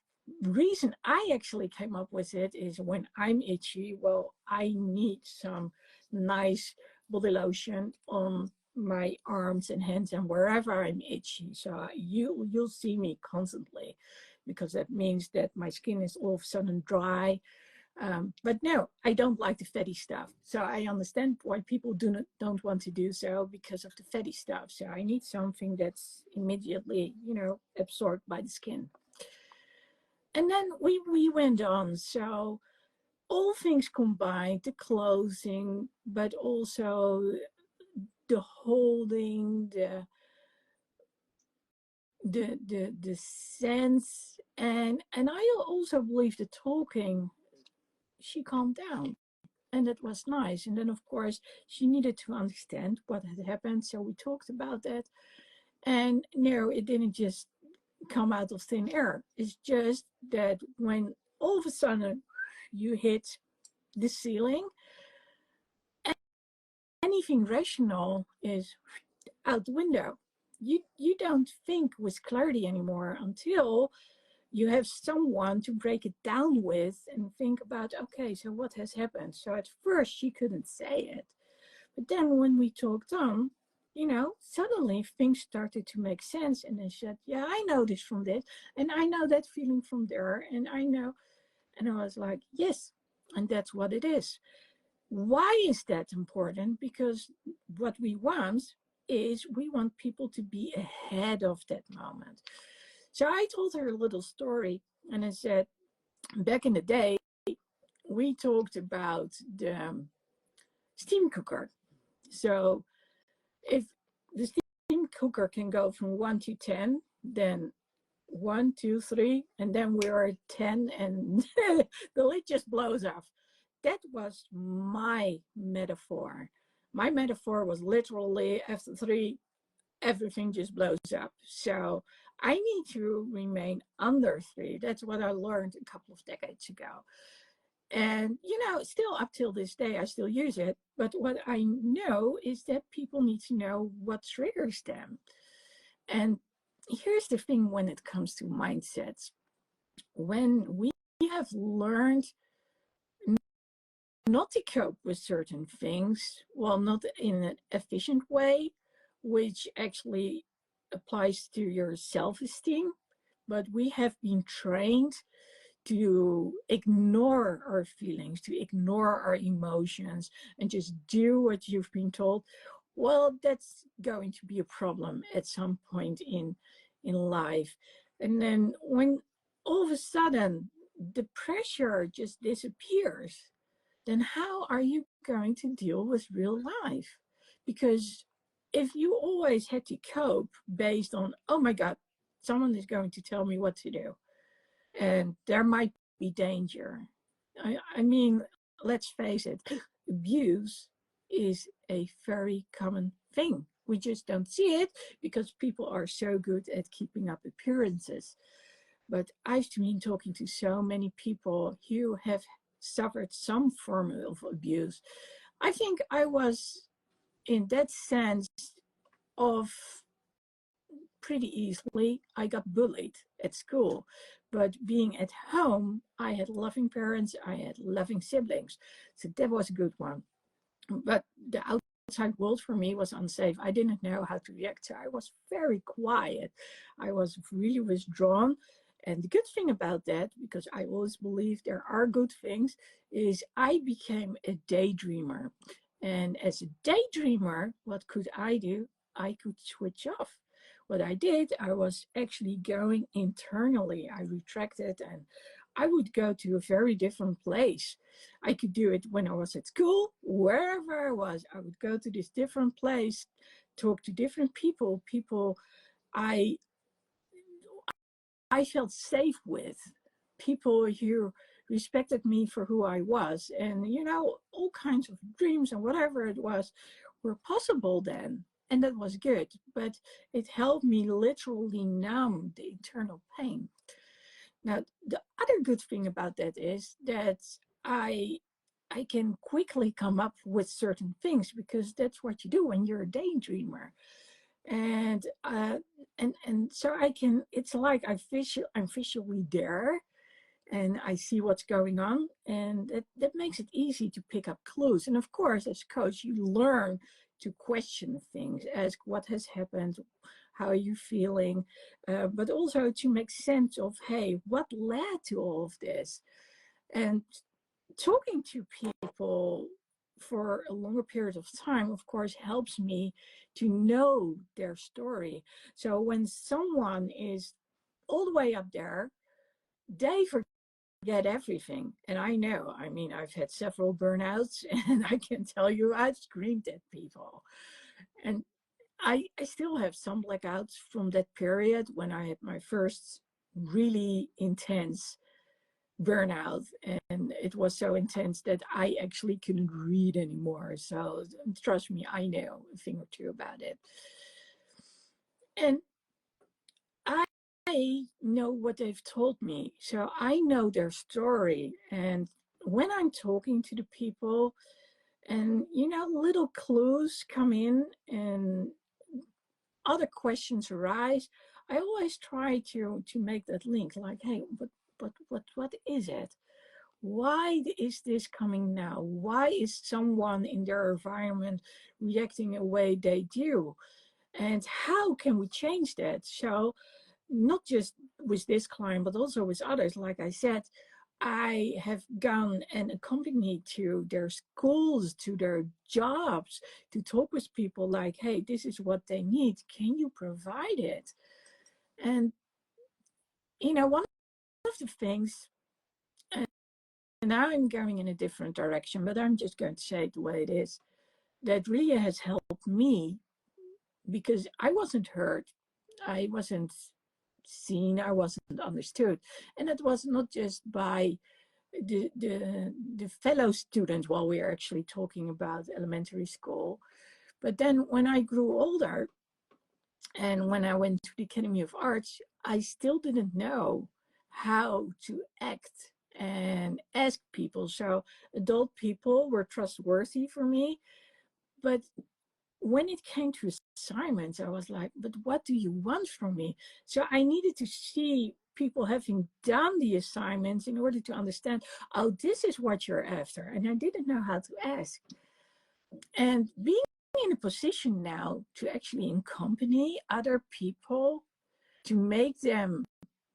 reason I actually came up with it is when I'm itchy, well, I need some nice body lotion on my arms and hands and wherever I'm itchy. So you'll see me constantly because that means that my skin is all of a sudden dry. But no, I don't like the fatty stuff. So I understand why people don't want to do so because of the fatty stuff. So I need something that's immediately, you know, absorbed by the skin. And then we went on. So all things combined, the clothing, but also the holding, the sense, and I also believe the talking, she calmed down. And it was nice. And then, of course, she needed to understand what had happened. So we talked about that. And no, it didn't just come out of thin air. It's just that when all of a sudden you hit the ceiling, anything rational is out the window. You don't think with clarity anymore until you have someone to break it down with and think about, okay, so what has happened? So at first she couldn't say it. But then when we talked on, suddenly things started to make sense. And then she said, yeah, I know this from this. And I know that feeling from there. And I know. And I was like, yes. And that's what it is. Why is that important? Because what we want is we want people to be ahead of that moment. So I told her a little story and I said, back in the day, we talked about the steam cooker. So if the steam cooker can go from 1 to 10, then 1, 2, 3, and then we are at 10 and the lid just blows off. That was my metaphor. My metaphor was literally after 3, everything just blows up. So I need to remain under 3. That's what I learned a couple of decades ago. And, still up till this day, I still use it. But what I know is that people need to know what triggers them. And here's the thing when it comes to mindsets. When we have learned not to cope with certain things, well, not in an efficient way, which actually applies to your self-esteem, but we have been trained to ignore our feelings, to ignore our emotions, and just do what you've been told. Well, that's going to be a problem at some point in life. And then when all of a sudden the pressure just disappears, then how are you going to deal with real life? Because if you always had to cope based on, oh my God, someone is going to tell me what to do, and there might be danger. I mean, let's face it, abuse is a very common thing. We just don't see it because people are so good at keeping up appearances. But I've been talking to so many people who have suffered some form of abuse. I think I was, in that sense, of pretty easily. I got bullied at school, but being at home, I had loving parents, I had loving siblings. So that was a good one. But the outside world for me was unsafe. I didn't know how to react. So I was very quiet. I was really withdrawn. And the good thing about that, because I always believe there are good things, is I became a daydreamer. And as a daydreamer, what could I do? I could switch off. What I did, I was actually going internally. I retracted and I would go to a very different place. I could do it when I was at school, wherever I was. I would go to this different place, talk to different people, people I felt safe with, people who respected me for who I was. And, all kinds of dreams and whatever it was were possible then. And that was good. But it helped me literally numb the internal pain. Now, the other good thing about that is that I can quickly come up with certain things because that's what you do when you're a daydreamer. And so I can. It's like I'm visually there, and I see what's going on, and that makes it easy to pick up clues. And of course, as a coach, you learn to question things, ask what has happened, how are you feeling, but also to make sense of, hey, what led to all of this? And talking to people for a longer period of time, of course, helps me to know their story. So when someone is all the way up there, they forget everything. And I know, I mean, I've had several burnouts and I can tell you I've screamed at people. And I still have some blackouts from that period when I had my first really intense burnout, and it was so intense that I actually couldn't read anymore. So trust me, I know a thing or two about it. And I know what they've told me, so I know their story. And when I'm talking to the people And, little clues come in and other questions arise. I always try to make that link, like, hey, what is it? Why is this coming now? Why is someone in their environment reacting a way they do? And how can we change that? So not just with this client, but also with others. Like I said, I have gone and accompanied to their schools, to their jobs, to talk with people like, hey, this is what they need. Can you provide it? And, one of the things, and now I'm going in a different direction, but I'm just going to say it the way it is, that really has helped me because I wasn't heard. I wasn't seen. I wasn't understood. And it was not just by the fellow students while we are actually talking about elementary school. But then when I grew older and when I went to the Academy of Arts, I still didn't know how to act and ask people. So adult people were trustworthy for me. But when it came to assignments, I was like, but what do you want from me? So I needed to see people having done the assignments in order to understand, oh, this is what you're after. And I didn't know how to ask. And being in a position now to actually accompany other people to make them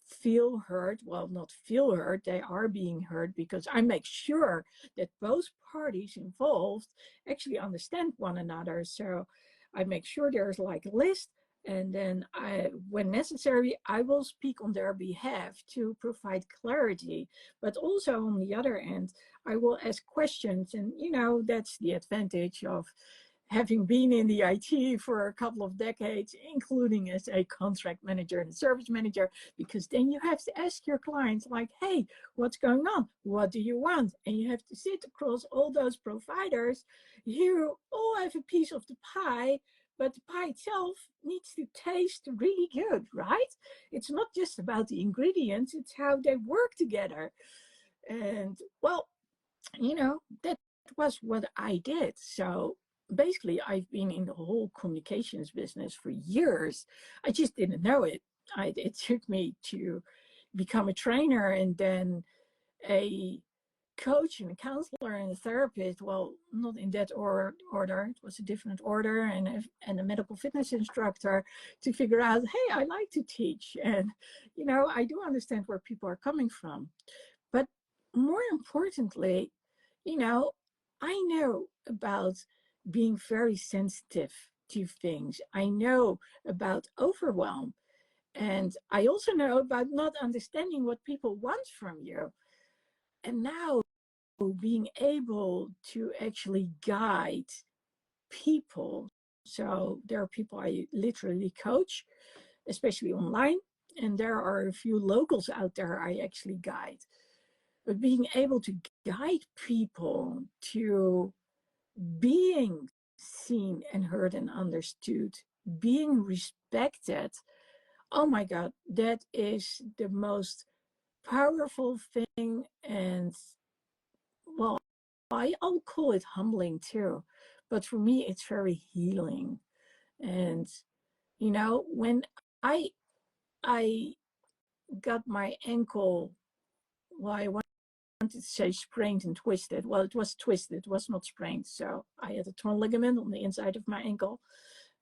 feel heard, well, not feel heard, they are being heard, because I make sure that both parties involved actually understand one another. So I make sure there's like a list, and then when necessary, I will speak on their behalf to provide clarity. But also on the other end, I will ask questions, and that's the advantage of having been in the IT for a couple of decades, including as a contract manager and a service manager, because then you have to ask your clients like, hey, what's going on? What do you want? And you have to sit across all those providers. You all have a piece of the pie, but the pie itself needs to taste really good, right? It's not just about the ingredients, it's how they work together. And well, that was what I did. So basically, I've been in the whole communications business for years. I just didn't know it. It took me to become a trainer and then a coach and a counselor and a therapist. Well, not in that order. It was a different order, and a medical fitness instructor, to figure out, hey, I like to teach. And, I do understand where people are coming from. But more importantly, I know about being very sensitive to things. I know about overwhelm. And I also know about not understanding what people want from you. And now being able to actually guide people. So there are people I literally coach, especially online. And there are a few locals out there I actually guide. But being able to guide people to being seen and heard and understood, being respected, oh my God, that is the most powerful thing. And well, I'll call it humbling too. But for me, it's very healing. And, when I I got my ankle, well, I wanted to say sprained and twisted. Well, it was twisted, it was not sprained. So I had a torn ligament on the inside of my ankle,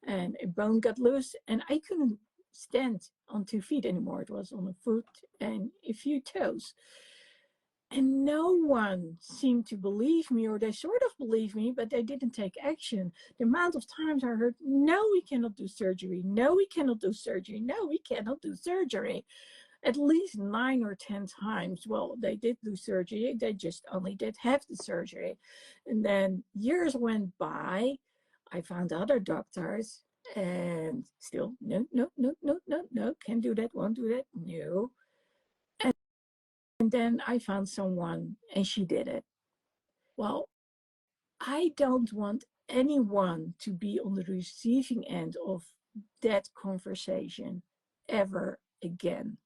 and a bone got loose, and I couldn't stand on 2 feet anymore. It was on a foot and a few toes. And no one seemed to believe me, or they sort of believed me, but they didn't take action. The amount of times I heard, no, we cannot do surgery. No, we cannot do surgery. No, we cannot do surgery. At least 9 or 10 times. Well, they did do surgery. They just only did half the surgery. And then years went by. I found other doctors, and still, no, no, no, no, no, no, can't do that, won't do that, no. And then I found someone, and she did it. Well, I don't want anyone to be on the receiving end of that conversation ever again.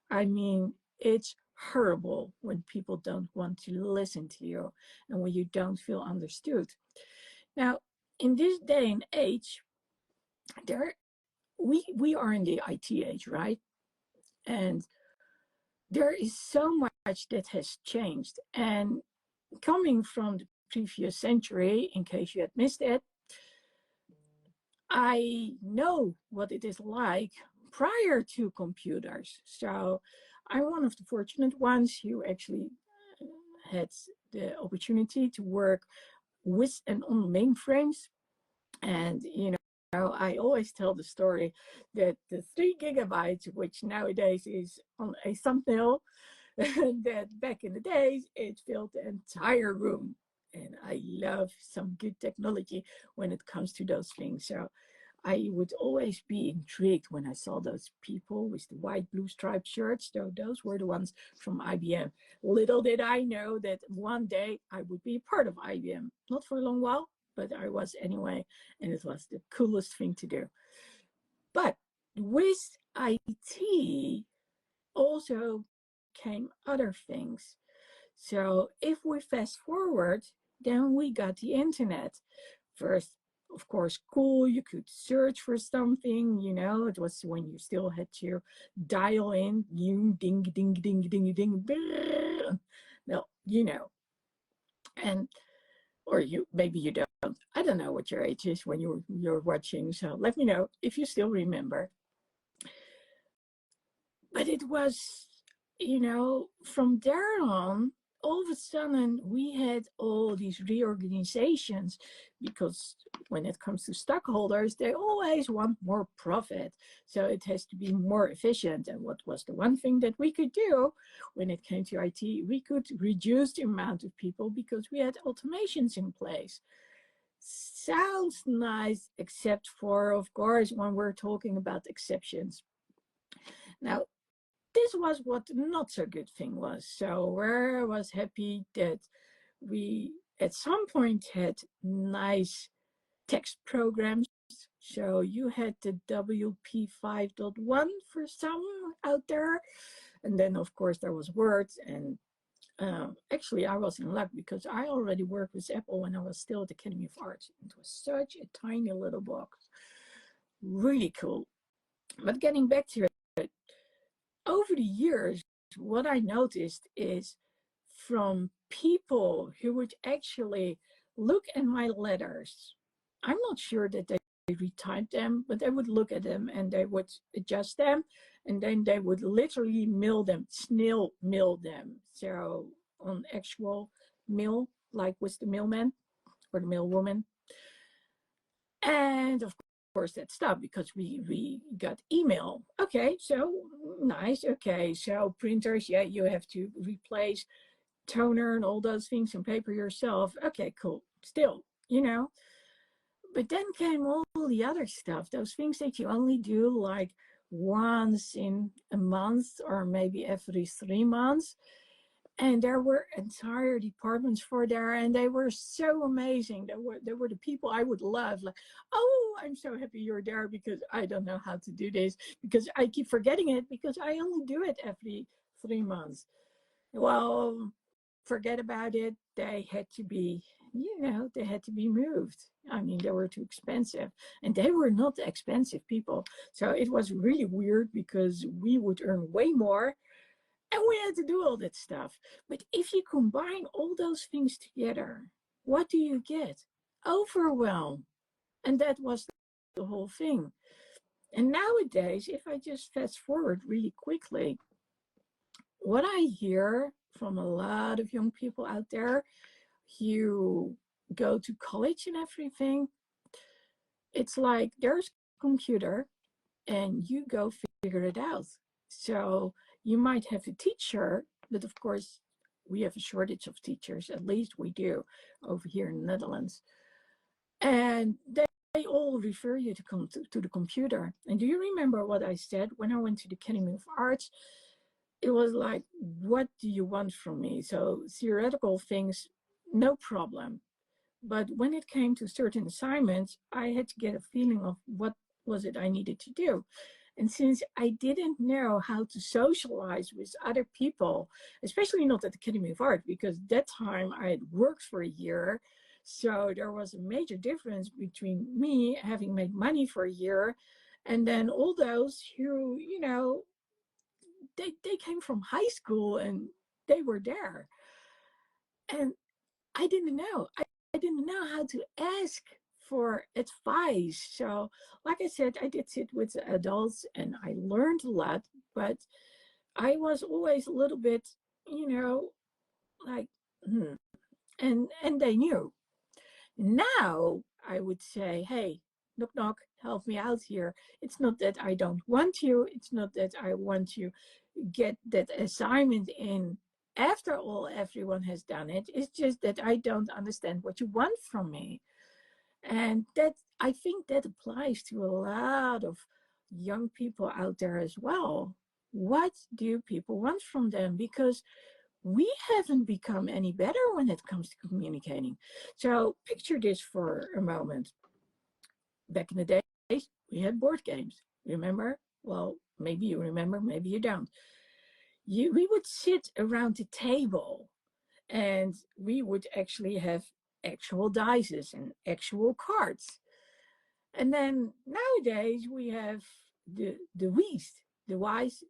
I mean, it's horrible when people don't want to listen to you and when you don't feel understood. Now, in this day and age, there we are in the IT age, right? And there is so much that has changed. And coming from the previous century, in case you had missed it, I know what it is like prior to computers. So I'm one of the fortunate ones who actually had the opportunity to work with and on mainframes. And, I always tell the story that the 3 gigabytes, which nowadays is on a thumbnail, that back in the days, it filled the entire room. And I love some good technology when it comes to those things. So I would always be intrigued when I saw those people with the white, blue striped shirts. So those were the ones from IBM. Little did I know that one day I would be part of IBM. Not for a long while, but I was anyway. And it was the coolest thing to do. But with IT also came other things. So if we fast forward, then we got the internet. First, of course, cool, you could search for something, it was when you still had to dial in, ding, ding, ding, ding, ding, well, and, or maybe you don't. I don't know what your age is when you're watching, so let me know if you still remember. But it was, from there on, all of a sudden we had all these reorganizations because when it comes to stockholders, they always want more profit. So it has to be more efficient. And what was the one thing that we could do when it came to IT? We could reduce the amount of people because we had automations in place. Sounds nice, except for, of course, when we're talking about exceptions. Now, this was what not so good thing was. So I was happy that we at some point had nice text programs. So you had the WP 5.1 for some out there. And then of course there was Word. And actually I was in luck because I already worked with Apple when I was still at the Academy of Arts. It was such a tiny little box. Really cool. But getting back to it, over the years, what I noticed is from people who would actually look at my letters, I'm not sure that they retyped them, but they would look at them and they would adjust them, and then they would literally mail them, snail mail them. So on actual mail, like with the mailman or the mailwoman. And of course that stopped because we got email. Okay, so nice. Okay, so printers, yeah, you have to replace toner and all those things and paper yourself. Okay, cool. Still, but then came all the other stuff, those things that you only do like once in a month or maybe every 3 months. And there were entire departments for there, and they were so amazing. They were the people I would love. Like, oh, I'm so happy you're there because I don't know how to do this because I keep forgetting it because I only do it every 3 months. Well, forget about it. They had to be, they had to be moved. I mean, they were too expensive, and they were not expensive people. So it was really weird because we would earn way more. And we had to do all that stuff. But if you combine all those things together, what do you get? Overwhelm. And that was the whole thing. And nowadays, if I just fast forward really quickly, what I hear from a lot of young people out there who go to college and everything, it's like there's a computer and you go figure it out. So you might have a teacher, but of course we have a shortage of teachers, at least we do over here in the Netherlands. And they all refer you to come to the computer. And do you remember what I said when I went to the Academy of Arts? It was like, what do you want from me? So theoretical things, no problem. But when it came to certain assignments, I had to get a feeling of what was it I needed to do. And since I didn't know how to socialize with other people, especially not at the Academy of Art, because that time I had worked for a year. So there was a major difference between me having made money for a year and then all those who, they came from high school and they were there. And I didn't know. I didn't know how to ask for advice. So, like I said, I did sit with adults and I learned a lot, but I was always a little bit, you know, like, hmm. And they knew. Now I would say, hey, knock knock, help me out here. It's not that I don't want you. It's not that I want to get that assignment in after all everyone has done it. It's just that I don't understand what you want from me. And that, I think that applies to a lot of young people out there as well. What do people want from them? Because we haven't become any better when it comes to communicating. So picture this for a moment. Back in the days, we had board games. Remember? Well, maybe you remember, maybe you don't. We would sit around the table and we would actually have actual dice and actual cards. And then nowadays we have the Wii's, the Wii's.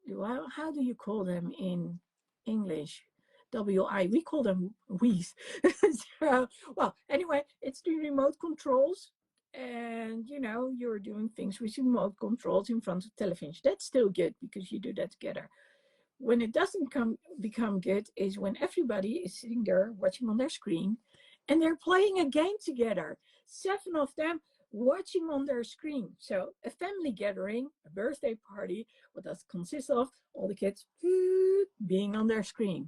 How do you call them in English? WI. We call them Wii's. So, well, anyway, it's the remote controls, and you're doing things with remote controls in front of television. That's still good because you do that together. When it doesn't become good is when everybody is sitting there watching on their screen and they're playing a game together. 7 of them watching on their screen. So a family gathering, a birthday party, what does it consist of? All the kids being on their screen.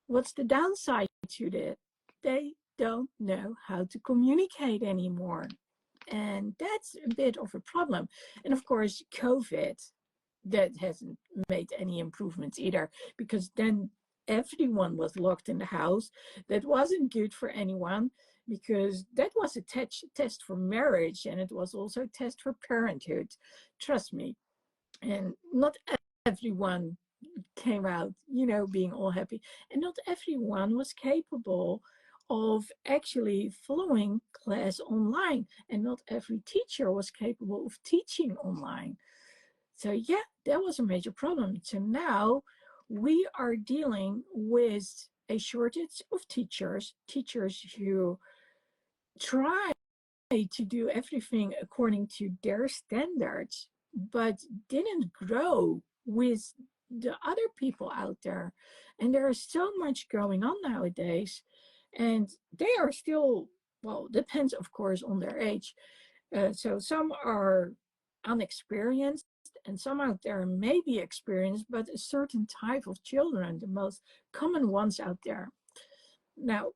What's the downside to that? They don't know how to communicate anymore. And that's a bit of a problem. And of course, COVID, that hasn't made any improvements either, because then everyone was locked in the house. That wasn't good for anyone, because that was a test for marriage, and it was also a test for parenthood. Trust me. And not everyone came out, being all happy. And not everyone was capable of actually following class online. And not every teacher was capable of teaching online. So yeah, that was a major problem. So now we are dealing with a shortage of teachers who try to do everything according to their standards, but didn't grow with the other people out there. And there is so much going on nowadays, and they are still, well, depends of course on their age. So some are unexperienced, and some out there may be experienced, but a certain type of children, the most common ones out there. Now,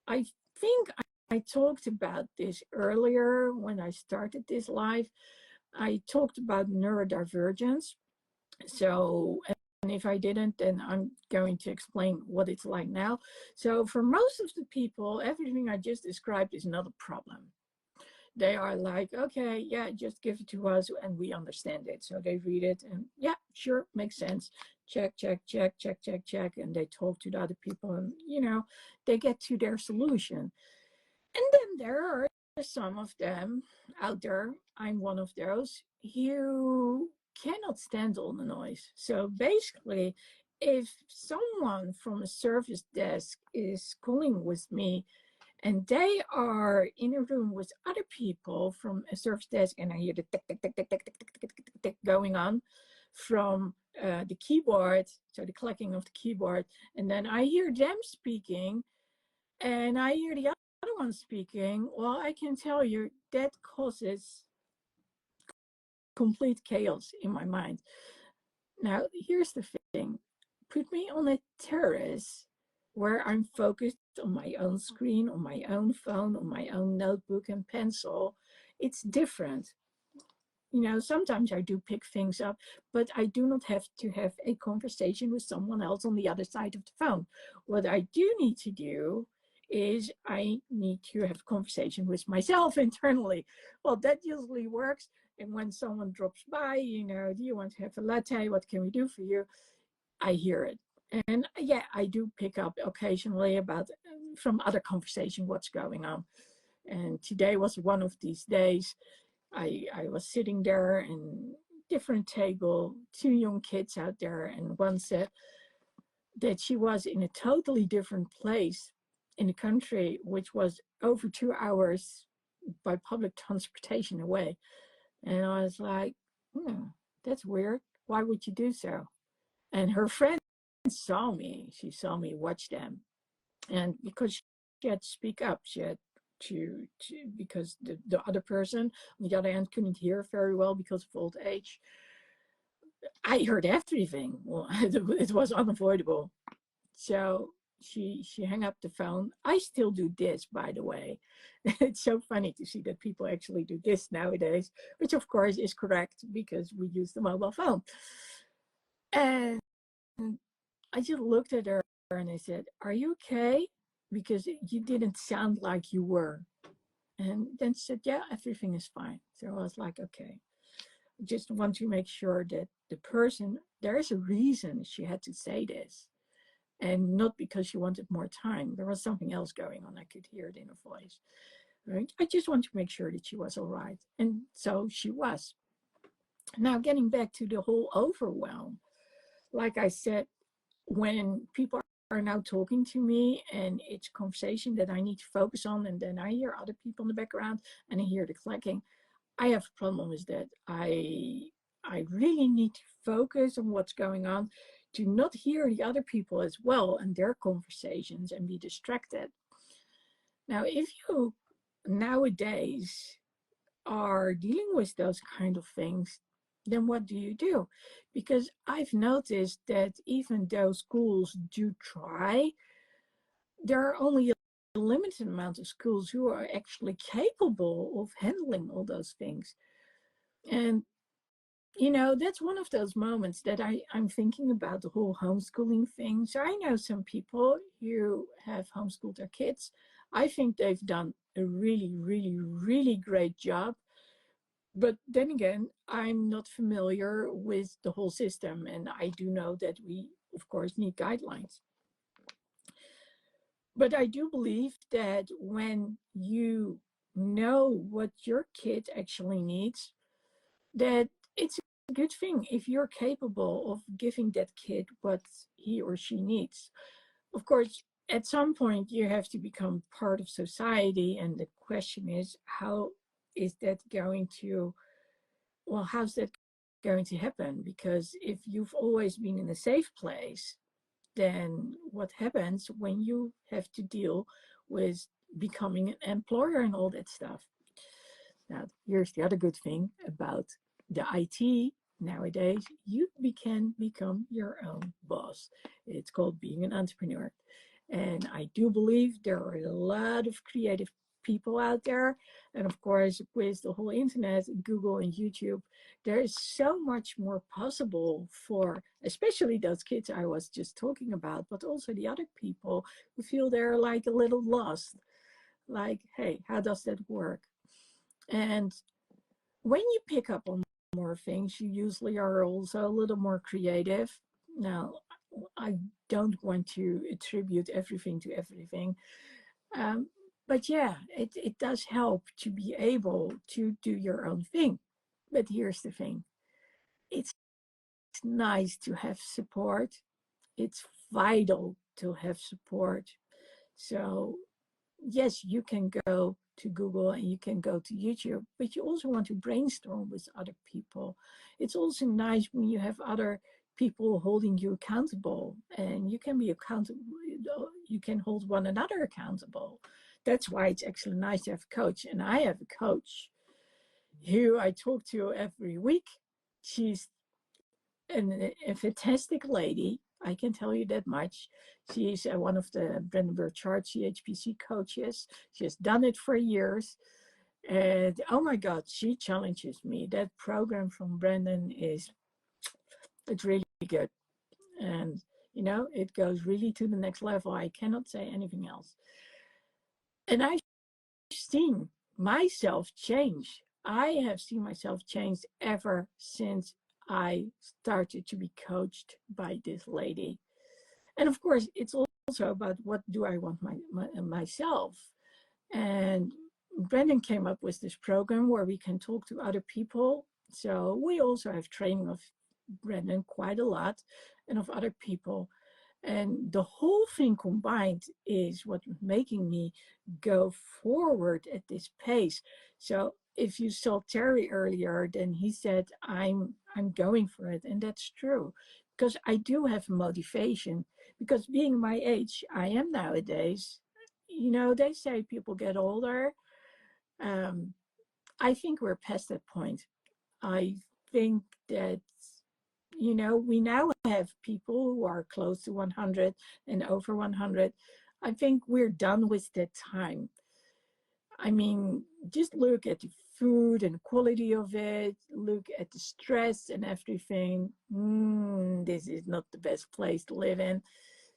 I think I talked about this earlier when I started this live. I talked about neurodivergence. So, and if I didn't, then I'm going to explain what it's like now. So for most of the people, everything I just described is not a problem. They are like, okay, yeah, just give it to us and we understand it. So they read it and yeah, sure, makes sense. Check, check, check, check, check, check. And they talk to the other people and, they get to their solution. And then there are some of them out there, I'm one of those, who cannot stand all the noise. So basically, if someone from a service desk is calling with me and they are in a room with other people from a service desk, and I hear the tick, tick, tick, tick, tick, tick, tick, tick, tick, tick going on from the keyboard, so the clicking of the keyboard, and then I hear them speaking, and I hear the other one speaking, well, I can tell you that causes complete chaos in my mind. Now, here's the thing. Put me on a terrace where I'm focused on my own screen, on my own phone, on my own notebook and pencil. It's different. Sometimes I do pick things up, but I do not have to have a conversation with someone else on the other side of the phone. What I do need to do is I need to have a conversation with myself internally. Well, that usually works. And when someone drops by, do you want to have a latte? What can we do for you? I hear it. And yeah, I do pick up occasionally about from other conversation what's going on. And today was one of these days. I was sitting there and different table, two young kids out there, and one said that she was in a totally different place in the country, which was over 2 hours by public transportation away. And I was like, that's weird. Why would you do so? And her friend saw me. She saw me watch them. And because she had to speak up, she had to because the other person on the other end couldn't hear very well because of old age. I heard everything. Well, it was unavoidable. So she hung up the phone. I still do this, by the way. It's so funny to see that people actually do this nowadays, which of course is correct because we use the mobile phone. And I just looked at her and I said, "Are you okay? Because you didn't sound like you were." And then she said, "Yeah, everything is fine." So I was like, okay, I just want to make sure that the person, there is a reason she had to say this. And not because she wanted more time. There was something else going on. I could hear it in her voice. Right? I just want to make sure that she was all right. And so she was. Now, getting back to the whole overwhelm, like I said, when people are now talking to me and it's a conversation that I need to focus on, and then I hear other people in the background and I hear the clicking, I have a problem with that. I really need to focus on what's going on to not hear the other people as well and their conversations and be distracted. Now, if you nowadays are dealing with those kind of things, then what do you do? Because I've noticed that even though schools do try, there are only a limited amount of schools who are actually capable of handling all those things. And that's one of those moments that I'm thinking about the whole homeschooling thing. So I know some people who have homeschooled their kids. I think they've done a really, really, really great job. But then again, I'm not familiar with the whole system. And I do know that we, of course, need guidelines. But I do believe that when you know what your kid actually needs, that it's a good thing if you're capable of giving that kid what he or she needs. Of course, at some point you have to become part of society, and the question is, how is that going to, well, how's that going to happen? Because if you've always been in a safe place, then what happens when you have to deal with becoming an employer and all that stuff? Now, here's the other good thing about the IT nowadays. You can become your own boss. It's called being an entrepreneur. And I do believe there are a lot of creative people out there. And of course, with the whole internet, Google and YouTube, there is so much more possible for, especially those kids I was just talking about, but also the other people who feel they're like a little lost. Like, hey, how does that work? And when you pick up on more things, you usually are also a little more creative. Now, I don't want to attribute everything to everything. But yeah, it does help to be able to do your own thing. But here's the thing. It's nice to have support. It's vital to have support. So yes, you can go to Google and you can go to YouTube, but you also want to brainstorm with other people. It's also nice when you have other people holding you accountable, and you can be accountable. You can hold one another accountable. That's why it's actually nice to have a coach. And I have a coach who I talk to every week. She's a fantastic lady. I can tell you that much. She is one of the Brandenburg Chart CHPC coaches. She has done it for years. And oh my God, she challenges me. That program from Brandon it's really good. And, it goes really to the next level. I cannot say anything else. And I've seen myself change I have seen myself change ever since I started to be coached by this lady. And of course, it's also about what do I want myself. And Brendan came up with this program where we can talk to other people. So we also have training of Brendan quite a lot and of other people. And the whole thing combined is what making me go forward at this pace. So if you saw Terry earlier, then he said, I'm going for it. And that's true. Because I do have motivation. Because being my age, I am nowadays, they say people get older. Um, I think we're past that point. I think that we now have people who are close to 100 and over 100. I think we're done with that time. I mean, just look at the food and the quality of it, look at the stress and everything. This is not the best place to live in.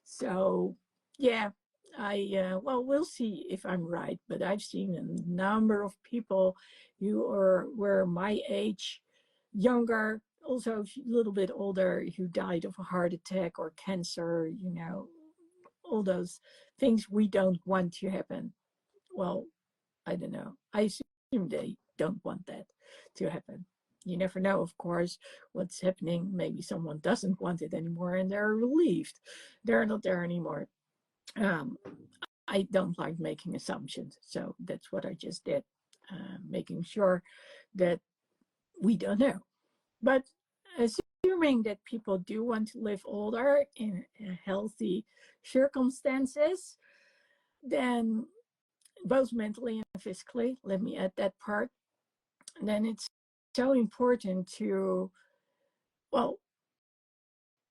So, yeah, well, we'll see if I'm right, but I've seen a number of people who were my age, younger, also a little bit older, who died of a heart attack or cancer, all those things we don't want to happen. Well, I don't know. I assume they don't want that to happen. You never know, of course, what's happening. Maybe someone doesn't want it anymore and they're relieved. They're not there anymore. Um, I don't like making assumptions. So that's what I just did, making sure that we don't know. But assuming that people do want to live older in healthy circumstances, then both mentally and physically, let me add that part, then it's so important to, well,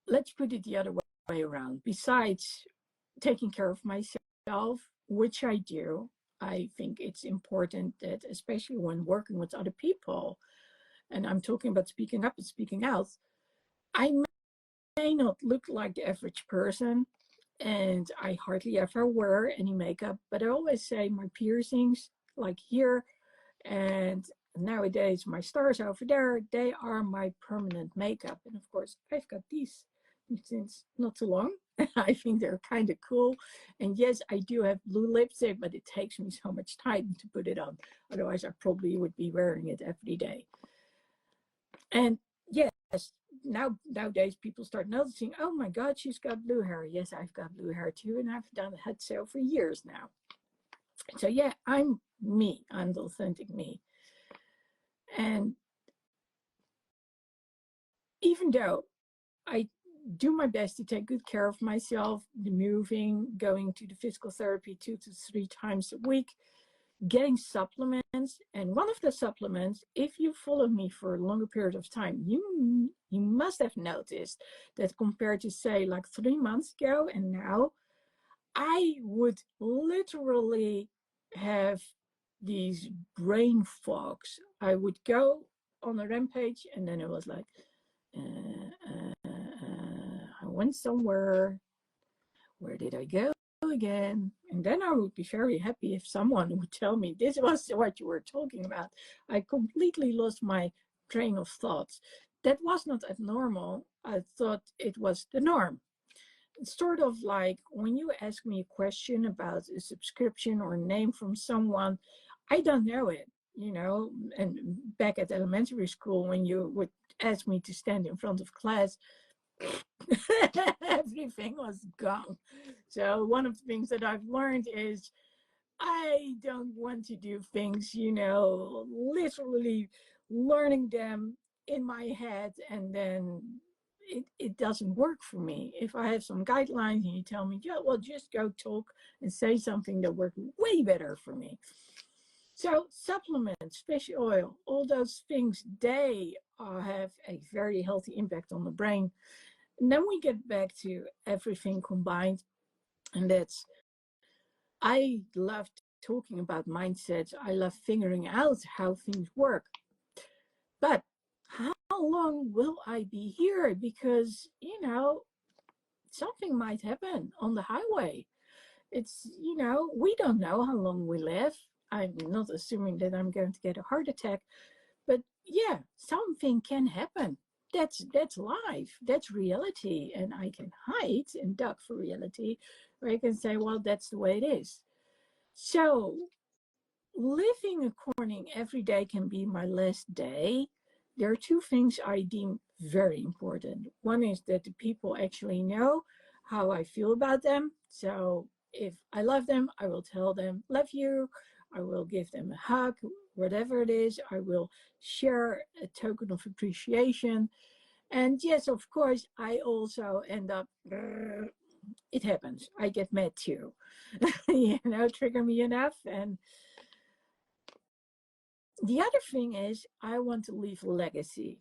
let's put it the other way around. Besides taking care of myself, which I do, I think it's important that, especially when working with other people, and I'm talking about speaking up and speaking out, I may not look like the average person, and I hardly ever wear any makeup, but I always say my piercings, like here, and nowadays my stars over there, they are my permanent makeup. And of course, I've got these since not too long. I think they're kind of cool. And yes, I do have blue lipstick, but it takes me so much time to put it on. Otherwise, I probably would be wearing it every day. And yes, nowadays people start noticing, oh my God, she's got blue hair. Yes, I've got blue hair too, and I've had so for years now. So yeah, I'm me. I'm the authentic me. And even though I do my best to take good care of myself, the moving, going to the physical therapy 2 to 3 times a week, getting supplements. And one of the supplements, if you follow me for a longer period of time, you must have noticed that compared to, say, like 3 months ago and now, I would literally have these brain fogs. I would go on a rampage and then it was like, I went somewhere. Where did I go again? And then I would be very happy if someone would tell me this was what you were talking about. I completely lost my train of thoughts. That was not abnormal. I thought it was the norm. It's sort of like when you ask me a question about a subscription or a name from someone, I don't know it, and back at elementary school, when you would ask me to stand in front of class, everything was gone. So one of the things that I've learned is I don't want to do things, literally learning them in my head and then it doesn't work for me. If I have some guidelines and you tell me, yeah, well, just go talk and say something that works way better for me. So supplements, fish oil, all those things, they have a very healthy impact on the brain. And then we get back to everything combined. And that's, I love talking about mindsets. I love figuring out how things work. But how long will I be here? Because, something might happen on the highway. It's, we don't know how long we live. I'm not assuming that I'm going to get a heart attack, but yeah, something can happen. That's life. That's reality. And I can hide and duck for reality, or I can say, well, that's the way it is. So living according every day can be my last day. There are two things I deem very important. One is that the people actually know how I feel about them. So if I love them, I will tell them, love you. I will give them a hug, whatever it is. I will share a token of appreciation. And yes, of course, I also end up, it happens. I get mad too, trigger me enough. And the other thing is, I want to leave a legacy.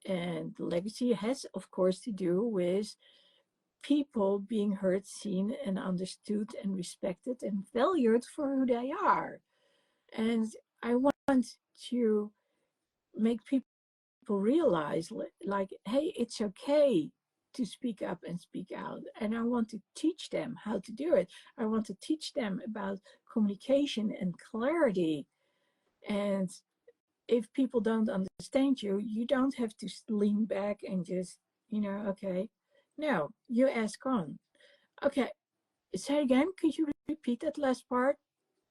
And the legacy has, of course, to do with people being heard, seen, and understood, and respected, and valued for who they are. And I want to make people realize, like, hey, it's okay to speak up and speak out. And I want to teach them how to do it. I want to teach them about communication and clarity. And if people don't understand you, you don't have to lean back and just, okay. No, you ask on. Okay, say again, could you repeat that last part?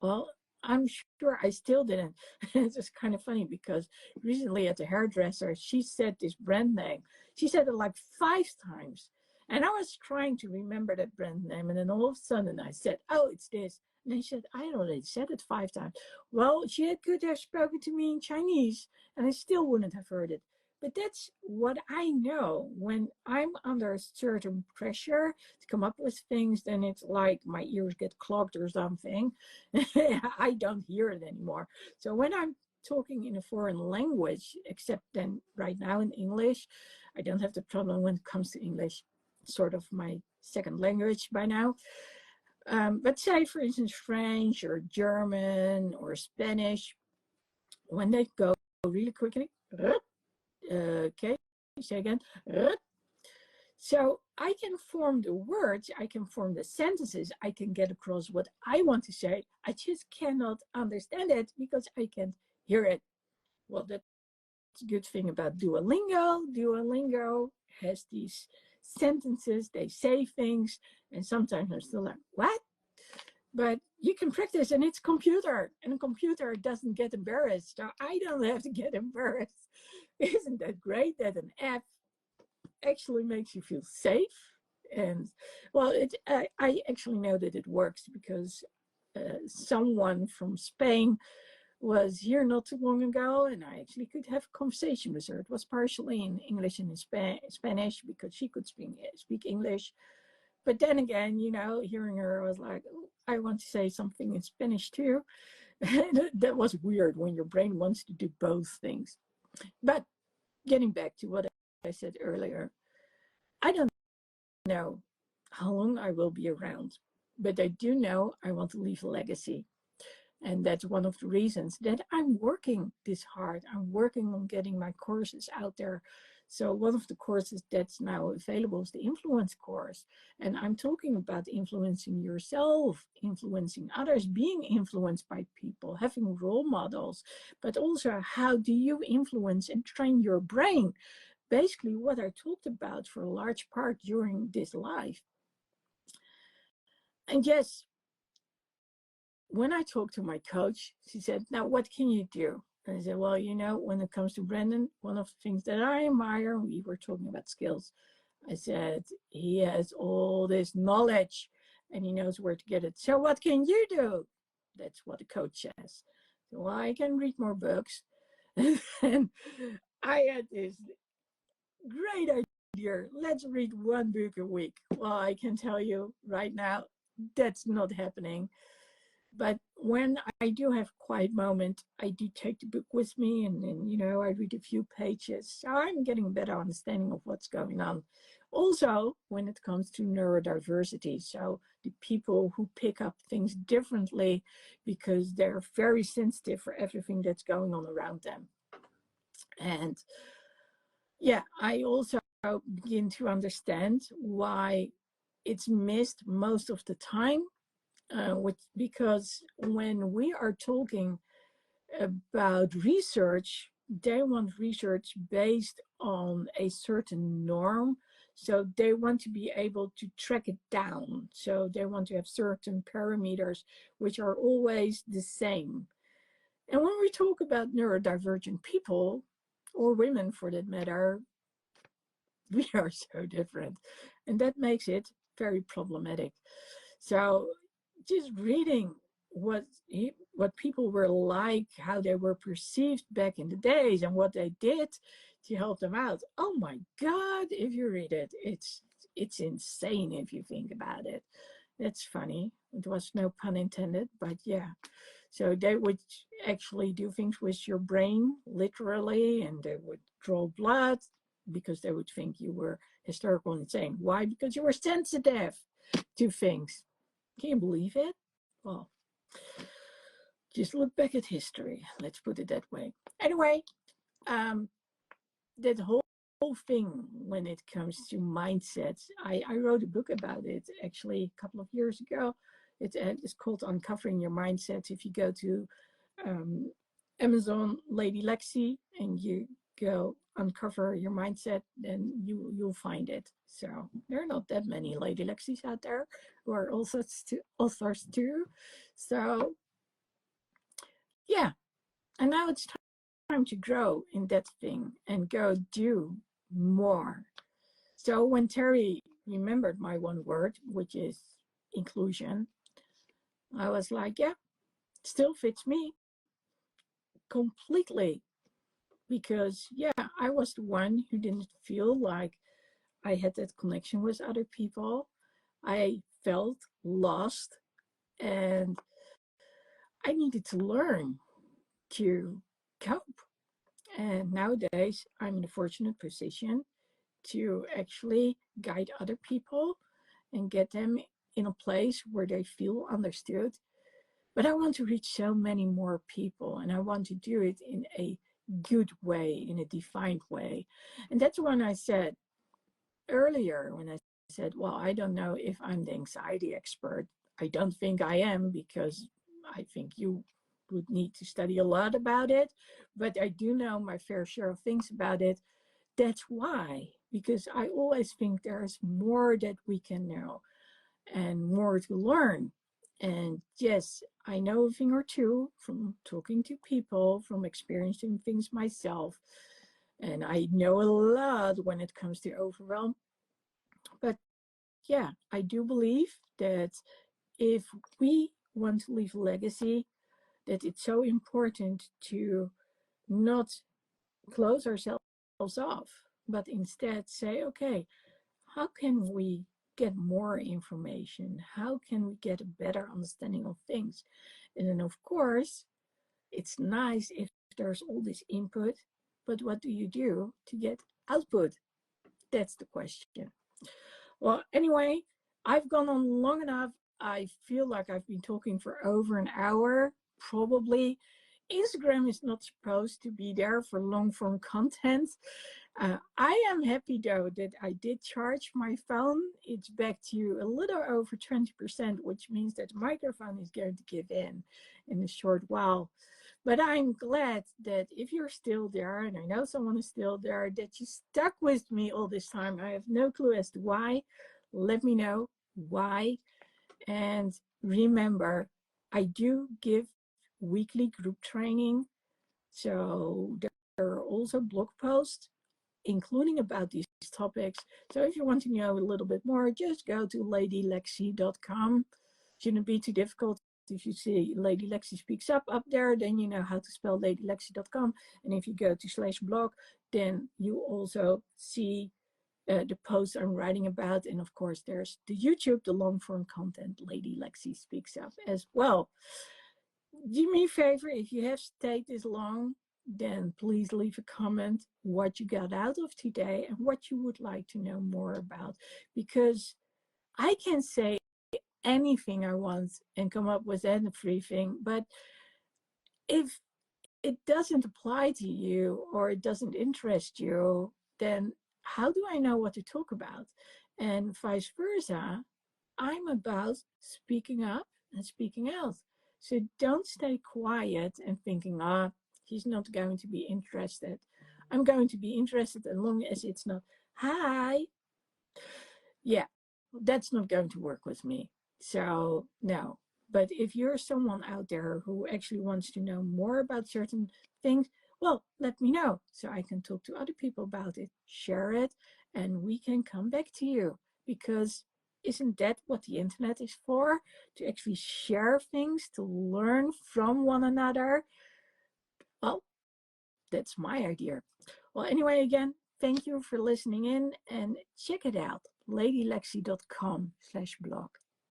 Well, I'm sure I still didn't. It's just kind of funny because recently at the hairdresser, she said this brand name. She said it like 5 times. And I was trying to remember that brand name. And then all of a sudden I said, oh, it's this. And then she said, I already said it 5 times. Well, she could have spoken to me in Chinese and I still wouldn't have heard it. But that's what I know. When I'm under a certain pressure to come up with things, then it's like my ears get clogged or something. I don't hear it anymore. So when I'm talking in a foreign language, except then right now in English, I don't have the problem when it comes to English, sort of my second language by now. But say, for instance, French or German or Spanish, when they go really quickly, okay, say again. So I can form the words, I can form the sentences, I can get across what I want to say. I just cannot understand it because I can't hear it. Well, that's a good thing about Duolingo. Duolingo has these sentences, they say things, and sometimes I'm still like, what? But you can practice, and it's computer, and a computer doesn't get embarrassed, so I don't have to get embarrassed. Isn't that great that an app actually makes you feel safe? And well, I actually know that it works because someone from Spain was here not too long ago, and I actually could have a conversation with her. It was partially in English and in Spanish because she could speak English. But then again, hearing her, I was like, oh, I want to say something in Spanish too. That was weird when your brain wants to do both things. But getting back to what I said earlier, I don't know how long I will be around, but I do know I want to leave a legacy. And that's one of the reasons that I'm working this hard. I'm working on getting my courses out there. So one of the courses that's now available is the influence course. And I'm talking about influencing yourself, influencing others, being influenced by people, having role models, but also how do you influence and train your brain? Basically what I talked about for a large part during this life. And yes, when I talked to my coach, she said, now what can you do? And I said, well, when it comes to Brendan, one of the things that I admire, we were talking about skills. I said, he has all this knowledge and he knows where to get it. So what can you do? That's what the coach says. So, well, I can read more books. And I had this great idea. Let's read one book a week. Well, I can tell you right now, that's not happening. But when I do have a quiet moment, I do take the book with me and I read a few pages. So I'm getting a better understanding of what's going on. Also, when it comes to neurodiversity, so the people who pick up things differently because they're very sensitive for everything that's going on around them. And yeah, I also begin to understand why it's missed most of the time. because when we are talking about research, they want research based on a certain norm. So they want to be able to track it down. So they want to have certain parameters which are always the same. And when we talk about neurodivergent people, or women for that matter, we are so different. And that makes it very problematic. So just reading what people were like, how they were perceived back in the days, and what they did to help them out. Oh my God! If you read it, it's insane if you think about it. That's funny. It was no pun intended, but yeah. So they would actually do things with your brain, literally, and they would draw blood because they would think you were hysterical and insane. Why? Because you were sensitive to things. Can you believe it? Well, just look back at history. Let's put it that way. Anyway, that whole thing when it comes to mindsets, I wrote a book about it actually a couple of years ago. It's called Uncovering Your Mindsets. If you go to Amazon Lady Lexi and you go uncover your mindset, then you'll find it. So there are not that many Lady Lexis out there who are authors too. So yeah, and now it's time to grow in that thing and go do more. So when Terry remembered my one word, which is inclusion, I was like, yeah, still fits me completely. Because yeah, I was the one who didn't feel like I had that connection with other people. I felt lost and I needed to learn to cope. And nowadays, I'm in a fortunate position to actually guide other people and get them in a place where they feel understood. But I want to reach so many more people, and I want to do it in a good way, in a defined way. And that's when I said earlier, when I said, well, I don't know if I'm the anxiety expert. I don't think I am, because I think you would need to study a lot about it, but I do know my fair share of things about it. That's why, because I always think there's more that we can know and more to learn. And yes, I know a thing or two from talking to people, from experiencing things myself. And I know a lot when it comes to overwhelm. But yeah, I do believe that if we want to leave a legacy, that it's so important to not close ourselves off, but instead say, okay, how can we get more information? How can we get a better understanding of things? And then, of course, it's nice if there's all this input, but what do you do to get output? That's the question. Well, anyway, I've gone on long enough. I feel like I've been talking for over an hour, probably. Instagram is not supposed to be there for long form content. I am happy though that I did charge my phone. It's back to a little over 20%, which means that the microphone is going to give in a short while. But I'm glad that if you're still there, and I know someone is still there, that you stuck with me all this time. I have no clue as to why. Let me know why. And remember, I do give weekly group training. So there are also blog posts, including about these topics. So if you want to know a little bit more, just go to ladylexi.com. Shouldn't be too difficult. If you see Lady Lexi Speaks Up there, then you know how to spell ladylexi.com. And if you go to /blog, then you also see the posts I'm writing about. And of course, there's the YouTube, the long form content, Lady Lexi Speaks Up as well. Do me a favor, if you have stayed this long, then please leave a comment what you got out of today and what you would like to know more about. Because I can say anything I want and come up with everything, but if it doesn't apply to you or it doesn't interest you, then how do I know what to talk about? And vice versa, I'm about speaking up and speaking out. So don't stay quiet and thinking, she's not going to be interested. I'm going to be interested as long as it's not, hi. Yeah, that's not going to work with me. So, no. But if you're someone out there who actually wants to know more about certain things, well, let me know so I can talk to other people about it, share it, and we can come back to you. Because isn't that what the internet is for? To actually share things, to learn from one another? Well, that's my idea. Well, anyway, again, thank you for listening in and check it out, ladylexi.com/blog.